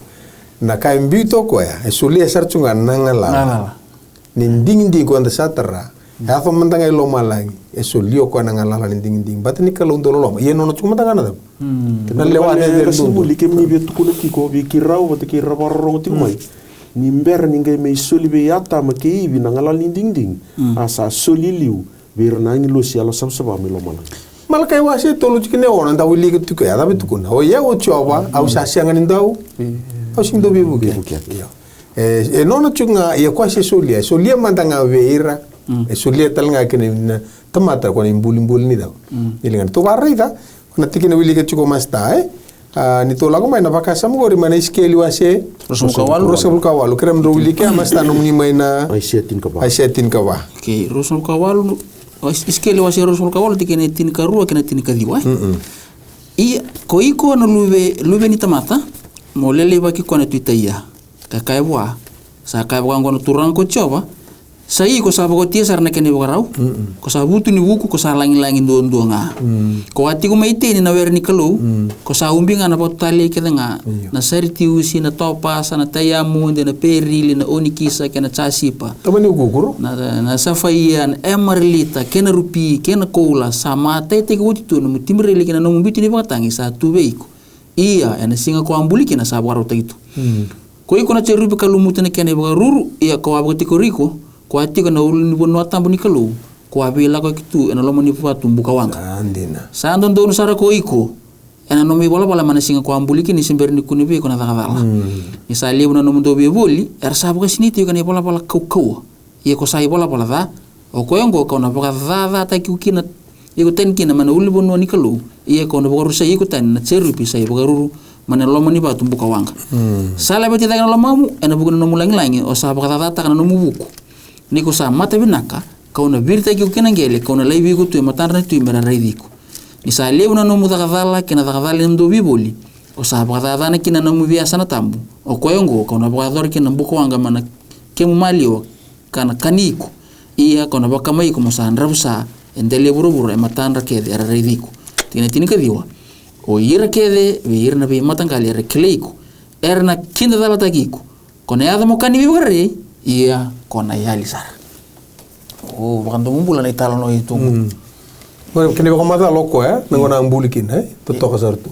Na kai mbito ko ya. Sulia sarchunga nangala. Ninding ko anda satara. Ya fa mantanga lo malangi. Sulio ko nangala ninding. Bat ni kalau ndolo lo. Ye no chuma tangana da. Na lewa ne simuli ke mi betu ko tiko bi kirau wat ki rabarong tiko mai. Ni mber ni ngai mai soli be yata ma ke ibi nangala ninding. Asa soli liu. Bir nangi lo sia lo sabsaba mi lo malang. Malakai wasi tolu chikine ona nda wili ke tuko ya da betukuna. O ya o choba au sasianga ndau. Au sindo bibu ke. Nona chunga ya kwasi solia mantanga veira solia talanga kene tamata ko imbuli ni da ilingan to barrida na tikine wili ke chuko masta ni to lago mai na vakasa mo ri mana iskeli wase rosul kawalu krem ro wili ke masta no ni mai na aisetin kawa ke rosul kawalu iskeli wase rosul kawalu tikine tin karua kena tin kadiwa i koiko no luve ni tamata mo lele ba ki kona tuitaia kakaibwa sa kaibwa ngono turang ko choba sai ko sa bago tia sarna kene bagarau ko sa butu ni buku ko sa langi ndo nga ko ati ko maite ni na wer ni kalau ko sa umbinga na potale ke nga na sariti usi na topa sa na tayamu de na perili na onikisa ke na chasipa tamani guguru na safaian emarlita ke na rupi ke na koula sa mate te ko titu no timreli ke na no mbiti ni batangi sa tubeiko iya ena singa ko ambuli ke na sa bagarau taitu ko iko na cherupi kalumuta na kene bagaruru iya ko aboti ko riko ko ati ko na uluni bono atambu ni kalu ko abela ko kitu ena lomo ni fatu mbuka wanga andina sa andon do sara ko iko ena no mi bola bala mana singa ko ambuli ki ni simber ni kunibe ko na dagadala ni sa lebu na no ndo be boli er sa buka siniti ko ni bola kau ye ko sai bola da o ko yongo ko na boka da ta ki kina ye ko ten kina mana uluni bono ni kalu ye ko na boka rusa ye ko tan na cherupi sai boka ruru mana lomo ni batu mbuka wanga sala beti daga lomamu ena buka no mulangi o sa boka da ta kana no mubuku niko sa mata binaka kauna birta ki ukena ngele kauna laibi ko tu matarna tu mera raidiko ni sa leuna no muda gavala kena gavala ndo biboli o sa bagada na kina no mubia sana tambu o koyongo kauna bagador kina mbuko wanga mana kemu malio kana kaniko iya kauna bakamai ko mosa ndrabusa endele buruburu e matanra kede era raidiko tina ka diwa o ira kede ira na be matangali era kleiko era na kinda dala takiko kona ya mo kani bibare iya kona yali sar bakan tumbula na italo no itu kene ba mata loko nangona ambulikin to ka sartu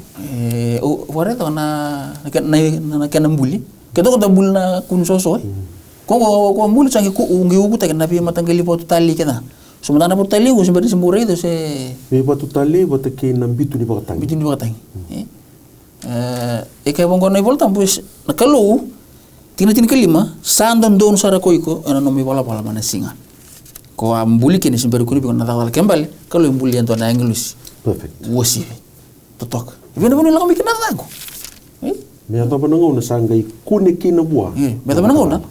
ware to na ambuli keto ko tabul na kun soso ko ambuli sangi ku ungi ugu ta na bi matangali po tali kana sumana po tali ko sembari sembure itu se be po tali bo te ke nambitu ni bakatang kay bongo na volta pues nakalu tin kelima sandon don sara koiko ana no mi bola mana singa ko ambuli kene simbari kuni biko na dal kembali kalau ambuli ento na english perfect wosi totok bino la mi kena dago me ata banango na sangai kune kina bua me ata banango na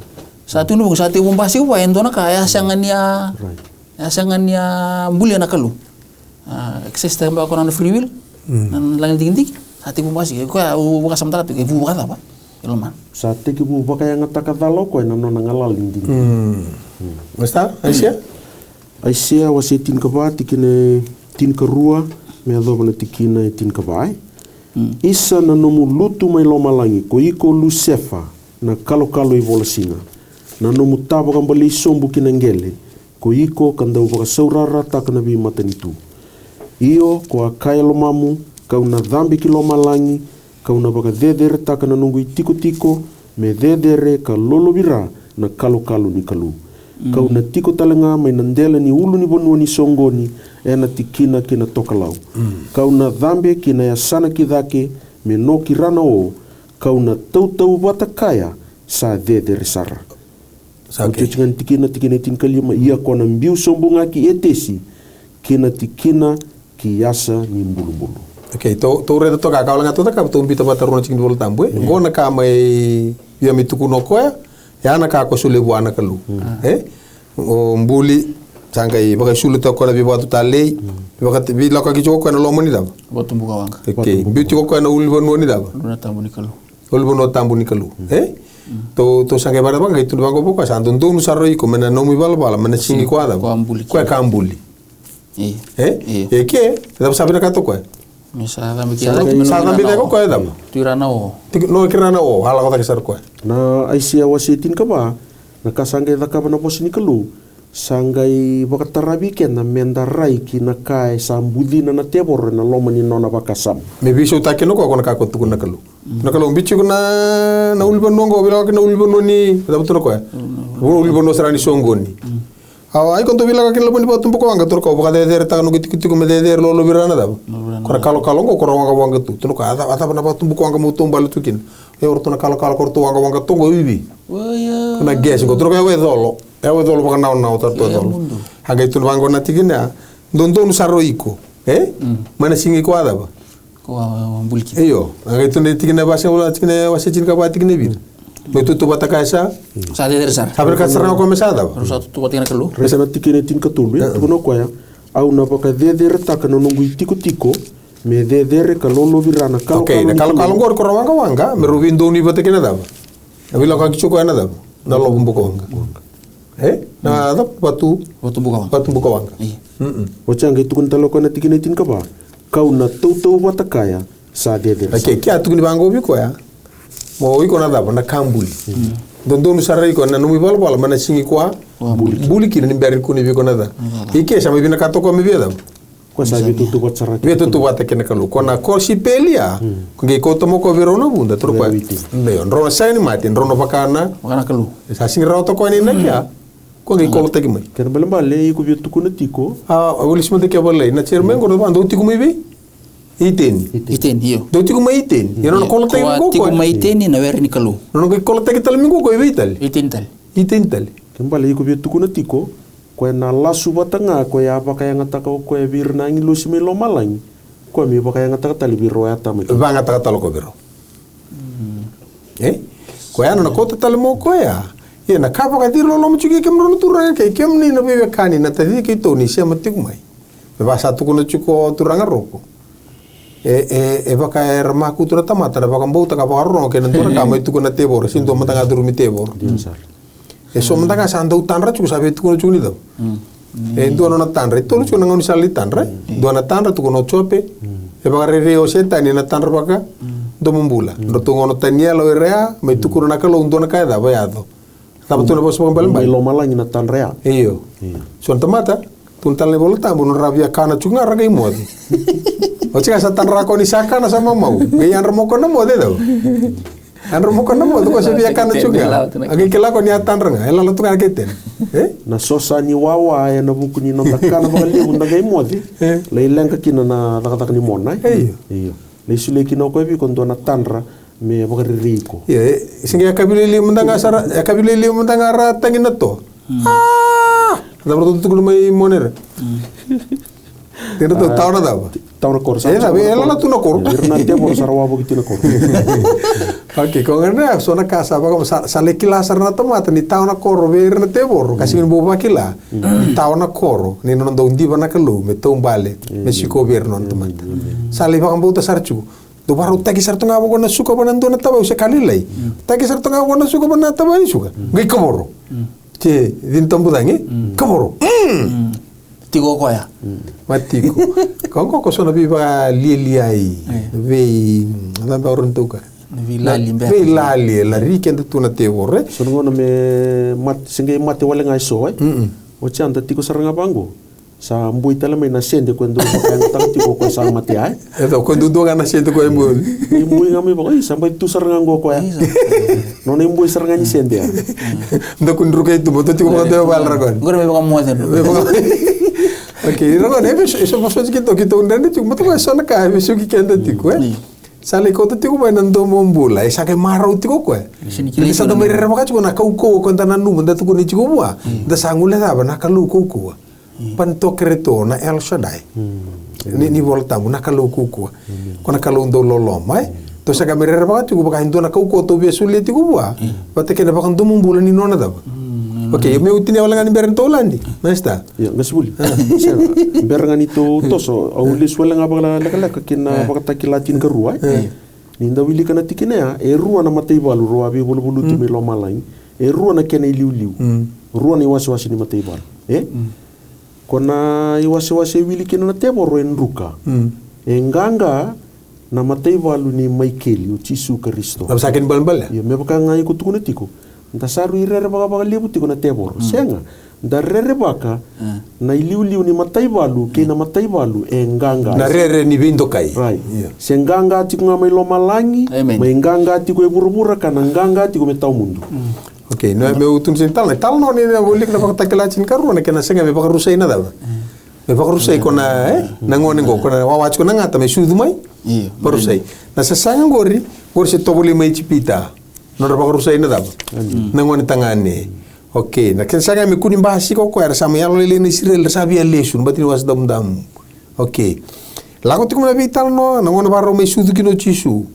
satu no satu bombasi ko ento na kaya sangania ambuli na kalu access tamba ko na free will nan lang ding satu bombasi ko buka samtara ke buka apa ilman sa te ki bu baka yang ataka dalo ko na no ngalal ding Basta Aisia wasi tin ka ba tikine tin ka rua me ado bana tikina tin ka ba isa na no lutu mai lo malangi ko iko lusefa na kalo i volasinga na no mutaba kan bali sombu kinangele ko iko kanda baka saurara takana bi matanitu iyo ko akai lo mamu kauna dhambi ki lo malangi kauna baka dedere takana nungu tiko me dedere ka lolo bira na kalo ni kalu kauna tiko talenga mai nandela ni ulu ni bonua ni songoni ena tikina kina tokalau kauna dhambi kina yasana kidake me no kirana o kauna tau bata kaya sa dedere sara sa kuchingan tikina tin kalima ia kona mbiu sombunga ki etesi kina tikina ki yasa ni mbulu Okay, to re to ka kaulanga to ka to mbita bata rona chikin bol tambue ngona ka mai ya mituku no ko ya na ka ko sule bu ana kalu o mbuli sangai baka sule to ko na bi batu tale baka bi la ka ki ko na lo moni da botu buka wanga okay bi to ko na ul bon moni da rona tambu ni kalu Ulbono tambu ni kalu. To sange bara bang itu bango poko santo ndo nu sarro iko mena no mi bala mena singi ko ada. Ko kambuli. Ke da sabira kato ko. Misa da mi ko ada. Tirana o. No kirana o hala ko ta kisar ko. Na aisia wasitin ka ba? Na kasangai da ka na posini kalu. Sangai bakatarabi ken na mendarai ki na kai sambudina na tebor na lomani nona bakasam. Me biso ta keno ko na ka ko na kalu. Na kalu bichi ko na ulban nongo bila ko na ulban noni da betul ko. Ulban no sarani songoni. Ai kon to bila ka kelo poni patum ko anga tur ko baka de ta no gitu ko me de lo birana da. Ko kalo ngo ko ronga wanga tu. Tuno ka ata na patum ko anga mutum balu tukin. E orto na kalo ko to wanga to go bibi. Na ges ko tur ko we dolo. Eu dolo baka na ta to dolo. Haga itu wango na tigina. Dondo no sarro iko. Mana singi ko ada ba. Ko bulki. Eyo, haga itu ne tigina ba se wala tigina wase cin ka ba tigina bi. Lo tu bata kaisa. Sa de sar. Saber ka sarna ko mesada ba. Rusa tu batina kalu. Resa na tikine tin katul tu no ko ya. Au na baka de reta kana no ngui tiko me de ka lolo virana kalo. Okay, na kalo ngor ko wanga merubin do ni bata kina da ba. Abila ka kicho ko ana da. Na lo bumbu ko wanga. Na ada batu buka wanga. Ocha ngai tukun talo ko na tikine tin ka ba. Kau na tau bata kaya sa de. Okay, kia tukuni bango bi ko ya. Mo iko na da na kambuli. Dondo nu sarai ko na no mi bala mana singi ko buli kini ni bari ko ni bi ko na da. Ike sama bi na kato ko mi bi da. Ko sa bi tu bata saraki. Bi tu bata kena kalu ko na ko si pelia. Ko ngai ko tomo ko verona bunda tro ko. Ne on rono sai ni matin rono pakana kalu. Sa singi rato ko ni na kia. Ko ngai ko tagi mai. Ken balamba le ko bi tu ko na tiko. Ulis mo de ke balai na chairman ko do tiko mi bi. Iten hiyo. Do tiku mai iten. Ya no kola tagi ko. Tiku mai iten na wer ni kalu. No ko kola tagi tal mingo ko ital. Iten tal. Kembali ko bitu kuna tiko ko na lasu batanga ko ya apa kaya ngata ko ko birna ngilu similo malang. Ko mi apa kaya ngata tali biro ata mi. Ba ngata tal ko biro. Ko ya no ko tal mo ko ya. Ya na ka pa ka dirlo lo mo chuki kem ro turanga ke kem ni na be kani na tadi ke to ni se matiku mai. Ba sa tu kuna chuko turanga roko. Baka erma kutura tamata baka mbauta ka baka ke nantura ka mai tukuna tebor sinto matanga durumi tebor so matanga sanda utanra chu sabe tukuna chuni do do na tanra to chu ngoni sali tanra do na tanra tukuna chope baka re o senta ni na tanra baka do mumbula do to ngono tania lo rea mai tukuna na kalo ndo na ka da ba yado taba tu na bos pon mai lo malang na tanra iyo so tamata tuntal le bolta bunu rabia kana chunga ragai modi. O chica sa tan rako ni saka na sama mau. Gaya an remoko na mo de do. An remoko na mo do ko se bia kana chuga. Agi kela ko ni atan ranga. Ela lo tunga keten. Na sosa ni wawa ya na buku ni no takana ba le bunda gai modi. Le ilang kina na tak ni mona. Iyo. Le sule kino ko bi kon do na tanra me ba riko. Iya, singa kabili li mundanga sara, kabili li mundanga ra tangin na to. Da bertu tu mai moner. Tira to tauna da. Tauna kor sa. Ela la tu na kor. Irna te por sarwa bo kitina kor. Oke, ko ngana so na casa ba ko sale kila sarna tomata ni tauna kor ver na te bor. Kasi bo ba kila. Tauna kor ni non do ndi bana kalu me to bale. Me siko ver non tomata. Sale ba ko buta sarchu. Do baru tagi sartu ngabo ko na suko ba nando na tabaw sa kalilay. Tagi sartu ngabo ko na suko ba na tabaw suka. Ngai kamoro. Che din tambudangi kamoro. Tigo ko ya. Matiko. Kongko ko so na biba liai. Ve na ba ron tuka. Ve lali la rikenda tu na te vorre. So ngona me mat singe mate wala ngai so o chanta tiko saranga bango. Sa mbui tala me na sende quando bakang tang tiko ko sa mate ai. Eto quando do na sende ko mbui. Mbui ngami ba oi sampai tu saranga ngo ko ya. No ne mbui saranga ni sende. Ndo kun rukai tu boto tiko ko de wal ragon. Ngora me ba mo den. Okay, ragon eso pasó kita undang tu mata so na ka beso ki kenda tiko Sale ko tiko ba nando mombula isa ke maro tiko ko. Ni sa do mere remaka ko na kau ko na nu manda tu ni tiko bua. Da sangule da ba na kalu ko. Panto kreto na El Shaddai. Ni volta na kalu ko. Ko na kalu ndo lolo mai. To sa ka mere remaka tiko ba ka na kau ko to beso le tiko bua. Pate ke na ba kan do mombula ni nona da. Okay, me utine wala ngani beren tolandi. Nesta. Ya, ngasbuli. Berangani to toso, au lis wala ngaba la kina bakata kilatin kerua. ni ndau ili kana tikinea e rua na matei balu roa bi bulu bulu tumi lo malai e rua na kena liu liu rua ni wasi ni matei balu kona i wasi wili kena na tebo ro enruka e nganga na matei balu ni Maikeli o Tisu Kristo na sakin bal ya me baka ngai ko tukuna tiko nta saru irere baka liu tiko na tebo senga da rere baka na liu ni matei balu ke na matei balu e nganga na rere ni vindo kai right se nganga tiko ngamai lo malangi mai nganga tiko e burubura kana nganga tiko me tau mundu okay no me utun sin tal no ni na bolik na baka takelachin karu na kena senga me baka rusai na daba me baka rusai kona na ngone ngo kona wawach kona ngata me sudu mai parusai na sasanga gori se tobuli mai chipita no baka rusai na daba na ngone tangane okay na kena sanga me kuni bahasi ko era sama yalo lele ni sirel sabia lesun batini was dam okay lago tiko na vital no na ngone baro me sudu kino chisu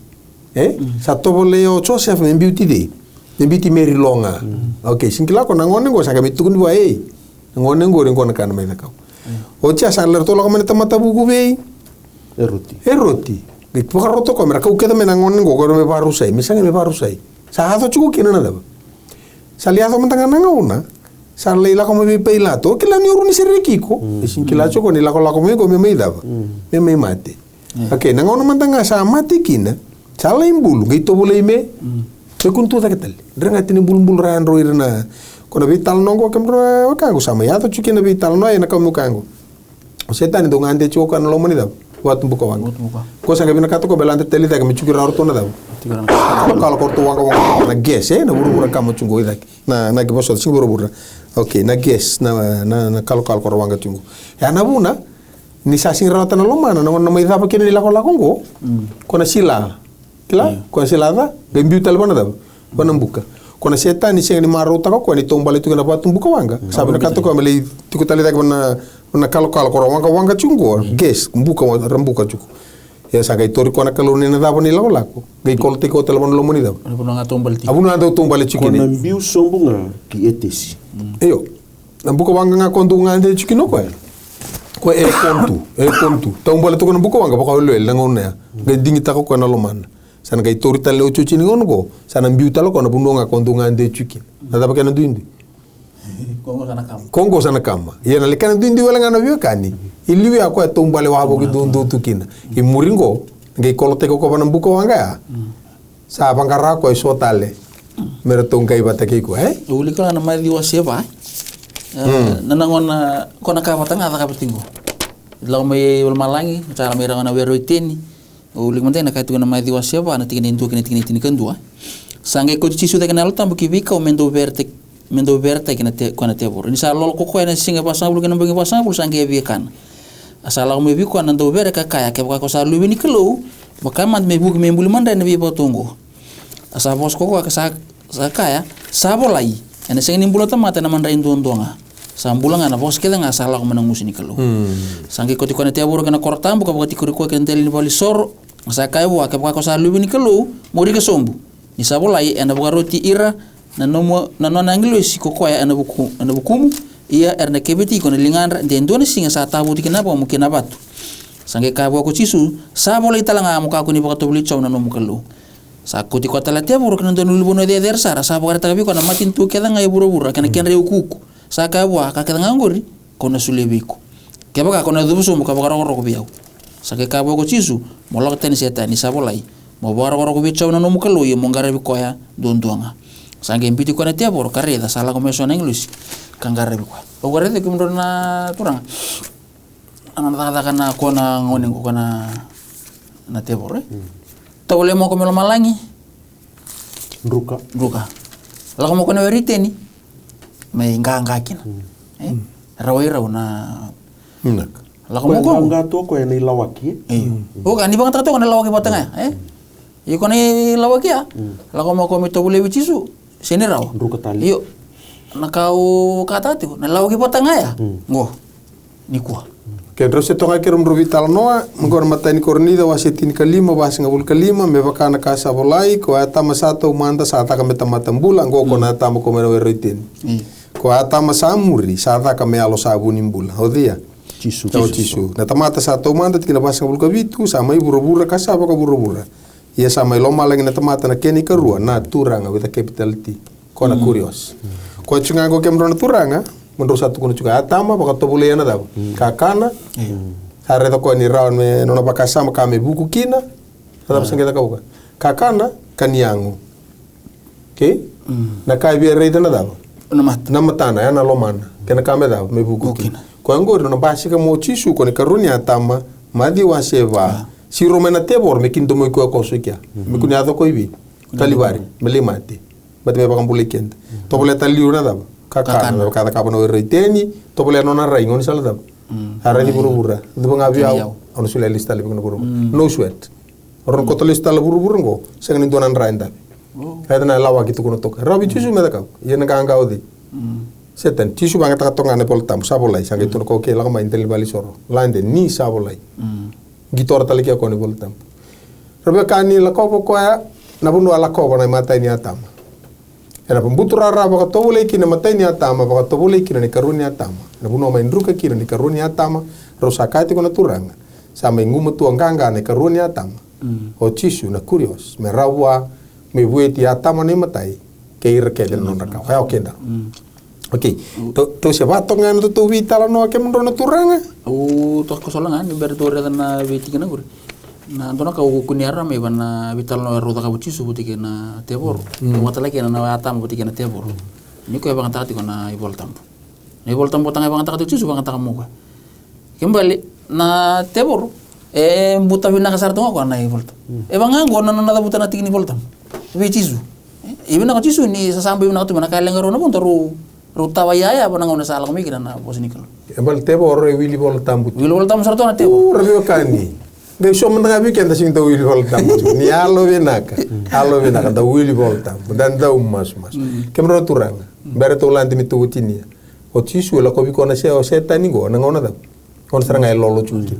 sa tobole o Joseph me beauty day Nembiti Mary Longa. Okay, singkila ko nangone go saka mitukun wa ngone go ring ko nakana mai nakau. Ocha salar to la ko mena tamata buku be. Eroti. Ge pokaro to ko mera kau keda mena ngone go me parusai, misanga me parusai. Sa hato chuku kina na daba. Salia to mentanga nangauna. Sa leila ko me peila to kila ni uruni sereki ko. Singkila choko ni la ko me go me mai daba. Me mai mate. Okay, nangone mentanga sa mati kina. Sala imbulu ge to bole me. Sekuntu tak ketel. Rengat ini bulu-bulu ran roirna. Kona vital nongko kemro kango sama ya to chukina vital no ena kamu kango. Setan itu ngante choka no lomoni da. Watu buka wang. Ko sanga bina kato ko belante teli da kami chukira orto na da. Kalau korto wang na ges na buru-buru kamu chungo idak. Na giboso sing buru-buru. Okay, na ges na kalau kor wang chungo. Ya na buna ni sasing rawatan lomana na mai da pakini la ko ko. Kona sila. Kila, kau selada, gembiu telepon ada, kau nambuka. Kau na setan ni sengani maru tako, kau ni tombal itu kena buat tumbuka wangga. Sabi nak kata kau meli, tiku tali tak mana kalau kau wangga cunggu, ges, buka rembuka cukup. Ya sagai tori kau nak kalau ni nada pun ilau laku. Gai kau tiko telepon lo moni dah. Abu nanga tombal ti. Kau nambiu sombunga ki etesi. Eyo, nambuka wangga ngakondungan de cikino kau. Kau kontu. Tombal itu kau nambuka wangga, kau lel langona. Gai dingi tako kau naloman. Sana kai tori tale o chuchi ni ngono sana mbiu talo ko na bundonga kondunga ande chuki na daba kana duindi Kongo sana kama ye na lekana duindi wala ngana biwa kani iliwi ako tombale wa bo dundu tukina i muringo ngai kolote ko bana buko wanga sa bangara ko so tale mera tongai batake ko uli ko na mai diwa seba nanangona kona ka batanga ka betingo law may wal malangi cara mera na wero iteni ulik mantena kai tu na mai diwa seba na tingin intu kini kandua sange ko chisu de kanal tambu ki vika o mendo verte kina te kona te bor ni sa lol ko na singa pasang bulu kina bangi pasang bulu sange vikan asala mo viko na ndo vere ka kaya ke ko sa luwi ni kelo maka man me bug me bulu manda na bi botongo asa bos ko ka sa kaya sabolai ene singa ni bulu tamata na manda indondonga sambulang ana bos kela nga sala ko manang musini kelo sange ko ti kona te bor kana kortam buka buka ti ko ko ken teli ni bali sor sa kaya wa ke ko sa luwi ni kelo mori ke sombu ni sabolai ena buka roti ira na nona anglosi ko ya ana bukumu ia erna kebeti ko lingan de ndone singa sa tabu dikina ba mungkin abatu sange ka ko cisu sabolai talanga muka ko ni buka to beli chaw na no mukalo sa ko ti ko tala te bor kan ndon lubono de der sara sa buka ta bi ko na matin tu keda ngai buru-buru kana ken reu kuku sa ka wa ka keda ngangori ko na sulebiko ke ba ko na dubuso muka ba ro ko biau sange ka ko cisu molok ten setan ni sabolai mo ba ro ko biau na no mukalo ye mongare bi ko ya dondoanga sange impiti ko na te bor kareda sala ko meso na English kangare bi ko o gore de kumdo na turang ana ta kana ko na ngone ko na te bor tawle mo ko melo malangi ruka la ko mo ko na veriteni me nganga kina rawai na la ko mo ko nganga to ko ni lawaki o kan ni bang to ko na lawaki botanga i ko ni lawaki la ko mo ko mi to bule bichisu sini raw ruka tali iyo nakau kata tu na lawaki botanga ya ngo ni kuah ke terus itu kan kirim vital noa mengkor mata ni kornida wasetin kalima bas ngabul kalima me bakana kasa bolai ko ata masato manda sata kame tamata bulan go ko nata mo komero veritin ko ata masamuri sata kame alo sabuni bulan hodia cisu na tamata sata manda tikina bas ngabul kabitu sama buru-buru kasa apa ka buru-buru ia sama ilo malangina tamata na keni karua na turanga with a capital T kona curious ko chunga go kemro na turanga mundro satu kuno chuka atama baka tobule yana dabo kakana hare to ko ni raun me nona baka sama kame buku kina ada sangeta kauka kakana kaniangu okay na kai bi reita na dabo na matana yana lomana kena kame dabo me buku kina ko angor no basika mo chisu ko ni karuni atama madi wa seva si romena tebor me kinto mo ko sukia me kunya to ko ibi talibari me le mate bat me bakam bule kenda to bole taliu na dabo kakana kada kabano reiteni to bole no na raingon sala dabo harani buru-bura do banga biau ono sula lista le buru buru no sweat ron ko to lista le buru-buru ngo sengen donan rainda kada na lawa gitu kuno tok rabi tisu me daka yena ganga odi setan tisu banga ta tonga ne poltam sabolai sangi to ko ke la ma intel bali soro lande ni sabolai gitor tali ko ni poltam rabe kani la ko ya na bunu ala ko na mata ni atama era pembutura raba ka tobule kina mata ni atama ka tobule kina ni karuni atama na bunu ma indruka kina ni karuni atama rosakati ko na turanga sama ngumu tu nganga ni karuni atama o tisu na curious me rawa me bueti atama ni matai ke ir ke del non raka ya okenda okay to se va tongan to vitala no ke mundro na turanga to ko solangan ni bertore na viti kana gur na ndona ka kuniara me bana vital no roda ka buti subuti ke na tebor mata lagi na atam buti ke na tebor ni ko bang tati ko na ivoltam tanga bang tati susu bang tanga mo kembali na tebor buta bina ka sarto ko na ivoltam bang ngo na buta na tigni voltam vi chisu ibina ka chisu ni sasambe na to na ka lengaro na punto Ruta waya apa nangona salah kami kira na bos nikal. Ebal tebor wili voltam but. Wili voltam sarto na tebor. Rabi kani. De so mendengar weekend sing da wili voltam. Ni alo venaka da wili voltam. Dan da mas. Kemro turanga. Bere to lanti mi tuutini. O tisu la ko bi kona se o setani go nangona da. Kon seranga lolo chuki.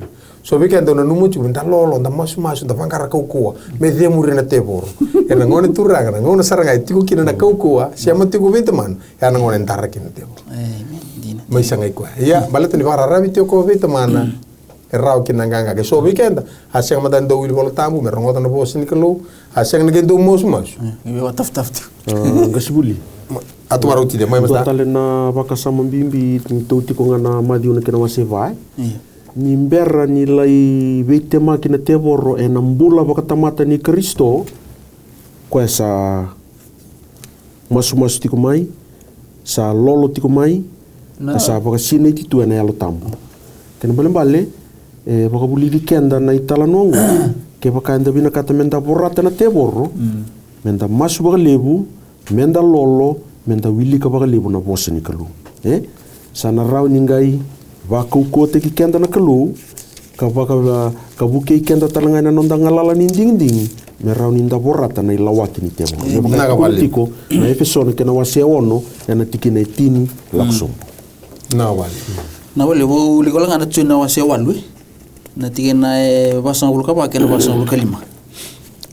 So weekend no numu chu nda lolo nda mas nda fangara ko me de muri na tebor. E nangona turanga nangona seranga tiku kina na ko siama tiku vitaman. Ya nangona ndara kina tebor. Mai sangai ko. Ya balet ni vara rabi tio ko vitamana. Rau kina nganga ke so weekend aseng madan do wil voltamu me rongo na bos ni kelo aseng nge do mos. Ibe wataf Gasbuli. Atu maru tide mai masta. Tale na bakasama mbimbi tauti ko ngana madi una kena wasevai. Ni mbera ni lai veite makina teboro e nambula bakatamata ni Kristo ko sa masu tiko mai sa lolo tiko mai sa bakasine titu na yalo tambo. Kena bale baka buli dikenda na itala nongo ke baka enda bina kata menda borata na teboro menda masu baka lebu menda lolo menda wili ka baka lebu na bosa ni kalu sana rau ningai baka ukote ki kenda na kalu ka baka ka buke kenda talanga na nonda ngalala ninding me rau ninda borata na ilawaki ni teboro na politiko na efeso na kena wase ono na tikina etini laksum na wale wo likola ngana tsuna wase walwe na tigena basang bulka ba kena basang bulka lima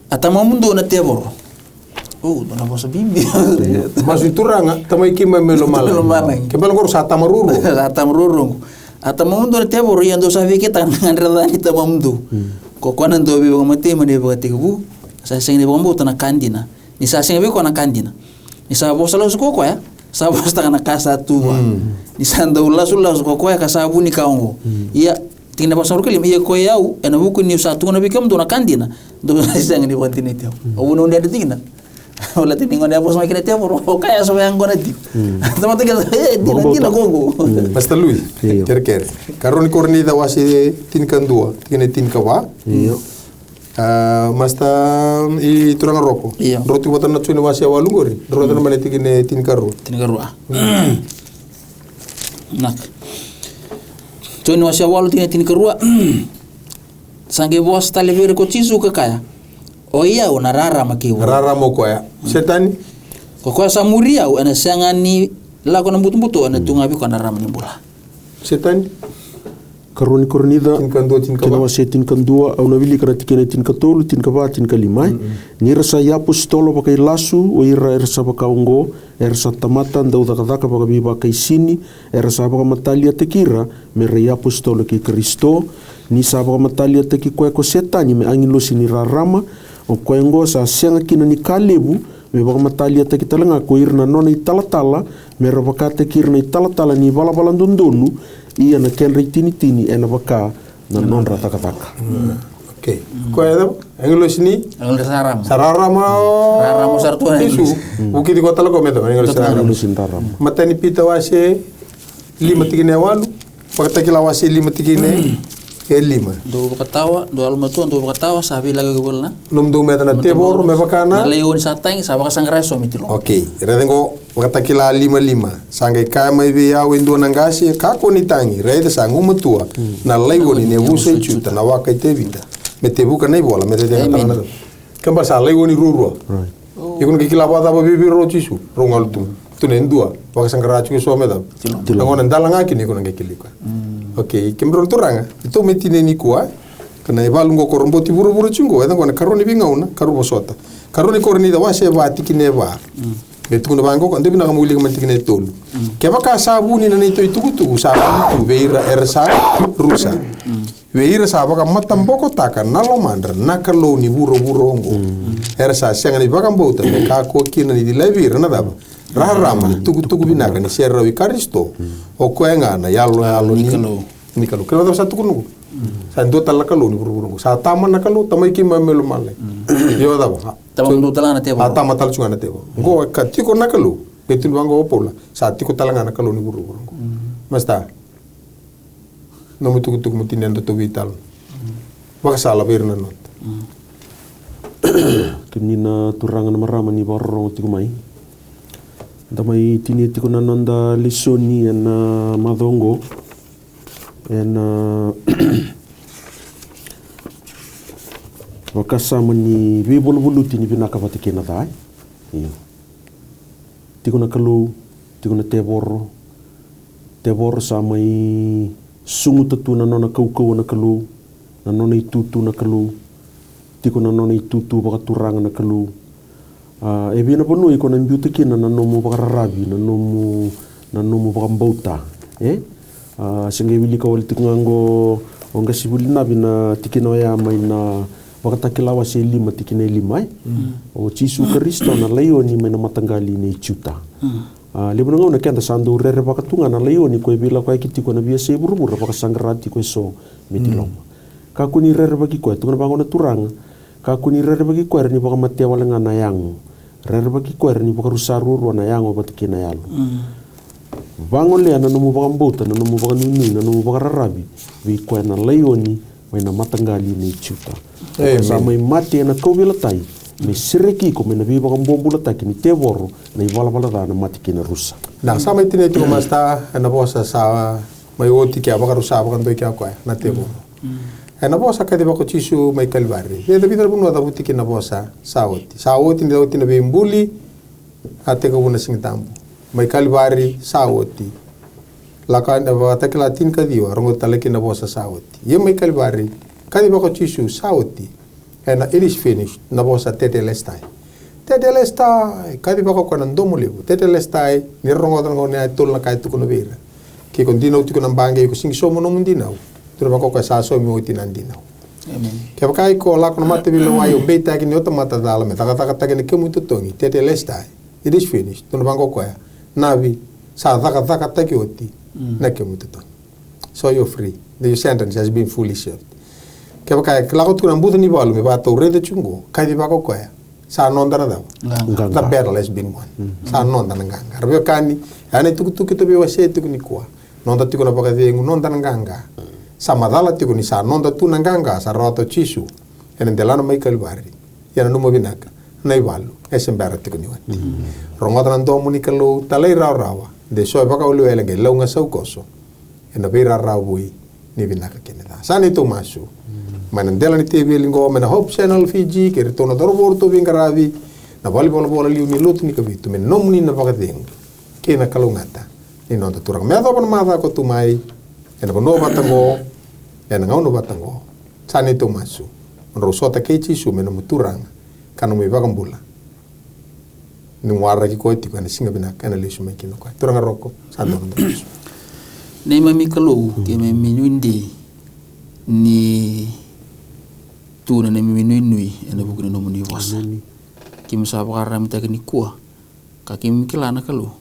atama mundo na tebor dona bosa bimbi masu turanga tamai kima melo mala kebal gor sa tamaruru atama mundo na tebor yando sa vike tan nganrada ni tama mundo ko kwana ndo bi mate mane ba tigu sa sing ni bombo tana kandina ni sa sing bi ko na kandina ni sa bosa lo ko ya sa bosa na kasa tuwa ni sa ndo la ko ya kasa buni kaongo iya tingna pasang rukali iya ko yau ena buku ni sa tuna bikam do na kandina do sa ngani kontine teo o uno ndia tingna wala tingo ndia bos makina teo o kaya so yang gona di tama tiga dina gongo basta lui terker karoni korni da wasi tin kandua tingene tin kawa masta i turanga roko roti watan na tsuni wasi awalungori roti na mane tingene tin karu nak Tuni wasi awal tin kerua sange bos talevere ko chisu ka kaya o iya ona rara makiwa rara mo ko ya setani ko samuria ana sangani la ko nambutu ana tungabi ko na rama ni bula setani karoni da tin kena wasi tin kandua au nabili kara tikene tin katolu tin kaba tin kalimai ni rasa ya apostolo pakai lasu o ira rasa pakaungo rasa tamata ndau daka baka biba kai sini rasa baka matalia tekira me re apostolo ki Kristo ni sa baka matalia teki ko setani me angilo sini rarama o koengo sa senga kina ni kalebu me baka matalia te kitalanga ko irna nona I talatala me rabaka te kirna I talatala ni balabala ndondonu ia na kenra tini ena baka na nonra takataka. Okay. Ko ada English ni? English sarama. Sararama. Sararama sartu Isu. Ukiti ko talaga meto English sararama. English sararama. Matani pita wase 5 tigine walu. Pagtakila wase 5 tigine 5. Do katawa, do almatu, do katawa sabi lagi gol na. Num do meta na tebor me bakana. Leon satang sa baka sangreso mitilo. Okay. Redengo pagtakila 5. Sangai kama ibe ya wendo nangasi kako ni tangi. Rede sangu matua. Na laigo ni nevuso chuta na waka itevida. Mete buka nei bola mete tena tana. Kamba sa laigo ni rurua. Right. Ikun ke kila bata ba bibi ro chisu. Rongal tu. Tu nendua. Waka sangara chu so meda. Ngona ndalanga kini kuna ke kilikwa. Okay, kembro turanga. Itu metine ni kwa. Kana evalungo korombo ti buru chungo. Eda ngona karoni bingauna, karubo sota. Karoni korni da wase ba tikine ba. Betu kuna bango ko ndebi na kamuli ka tikine tolu. Keba ka sabuni na nito itukutu sabuni tu veira ersa rusa. Veira sabaka matamboko taka nalo mandra nakalo ni buro ongo. Ersa senga ni bakambota ka ko kina ni dilevira na daba. Rarama tuku binaka ni serra wi karisto. O koenga na yalo ni kalo. Kelo da satu kunu. Sa ndo talakalo ni buro sa tama nakalo tamai ki mamelo male. Yo daba. Tama ndo talanga na tebo. Tama tal chunga na tebo. Ngo ka tiko nakalo. Betul bango opola. Sa tiko talanga nakalo ni buro. Masta. No mutuk mutinendo to vital. Baka sala birna not. Kimnina turangan marama ni barro tikumai. Damai tini tikuna nonda lisoni na madongo. Na wakasama ni bibulu tini binaka patikena dai. Tikuna kalu, tikuna tebor samai sungu tatu na nona kau na kalu, na nona itutu na kalu, tiko na nona itutu baka turanga na kalu. Ebi na ponu iko na mbiuta kina na nomo baka rarabi, na nomo baka mbauta. Senge wili ka wali tikungango onga sibuli nabi na tikina ya mai na baka takilawa se 5 tikina 5 O Jisu Kristo na leoni mai na matangali ni chuta. Lebu ngau na kenda sandu rere baka tunga na leoni ko bila ko kiti ko na biasa buru-buru baka sangrati ko so metiloma. Ka kuni rere baki ko tunga bango na turanga. Ka kuni rere baki ko ni baka matia wala ngana yang. Rere baki ko ni baka rusaru na yang o batikina yalo. Bango le na nomu baka mbota na nomu baka nuni na nomu baka rarabi. Wi ko na leoni mai na matangali ni chuta. Sa mai mati na ko bila tai. Me sireki ko me na viva kan bombula taki ni teboro na ivala na mati kina rusa. Na sama itine tiko masta na bosa sa mai oti kia baka rusa baka ndo kia kwa na teboro. Na bosa ka deba ko chisu mai kalvari. Ye da vidra bunu da buti kina bosa sa oti. Sa oti ni oti na bimbuli ate ko buna singtambu. Mai kalvari sa oti. Laka na ba takila tin ka diwa rongo taleki na bosa sa oti. Ye mai kalvari ka deba ko chisu sa oti. And it is finished. Na bosa tetelestai. Tetelestai. Kadi bako ko nan domo lebu. Tetelestai. Ni rongo tango ni ay tul na kay tuko na vera. Ki kon dinaw tuko ng bangay ko sing somo no mun dinaw. Tuno bako ko sa so mi oti nan dinaw. Amen. Kaya kay ko la ko na mate bilo wayo beta ki ni ota mata dala me taka ni kemu tutongi. Tetelestai. It is finished. Tuno bako ko ya. Nabi sa taka taki oti. Na kemu tutongi. So you're free. The sentence has been fully served. Kaya kaya kelakot ko ng buta ni balu me bato rede chungo kaya di bako kaya sa nonda na daw the battle has been won sa nonda na nganga rabi kani ane tuku to be wase tuku ni kwa nonda tuku na baka dengu nonda na nganga sa madala tuku ni sa nonda tu na nganga sa rato chisu ene delano mai kalbari yana numo binaka na ibalu esembara tuku ni wan rongota na ndomu ni kalu talay rawa de so baka ulu elenge launga sa ukoso ena beira rawui ni binaka keneda sa ni to masu Manandela ni TV lingo mena Hope Channel Fiji ke retorno daro borto vingaravi na volleyball bola liu ni lutu ni kavitu men nomni na vakadeng ke na kalungata ni nonta turang me do mata ko tumai ena bono batango ena ngau no batango sani to masu ro sota ke chi su mena muturang kanu me vakambula ni wara ki ko ti kana singa bina kana lesu me kino ko turang roko sando no Ne mami kalu ke me minuindi ni tu na minui ena buku no muni wasa kim sa bakara mita ni kua ka kim kilana kalu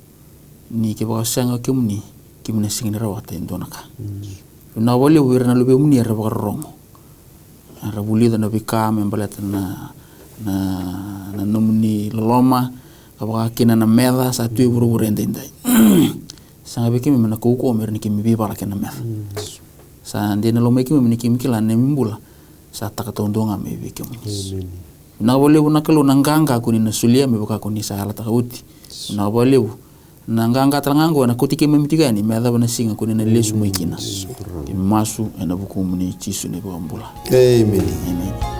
ni ke ba sanga kim ni kim na singin rawata indona ka na wali wirna lu be muni ra bakaro ra buli na bika membalata na nomuni loloma ka kina na meda sa tu buru endendai sanga biki me na ko mer ni kim bi bala kena mer sa ndena lo meki me ni kim kilana mimbula sa takatondonga me biki mo na wale una kalu nanganga kuni na sulia me buka kuni sa ala takauti na wale nanganga trangango na kutike me mitigani me adaba na singa kuni na lesu mo ikina masu ena buku muni chisu ne bambula amen.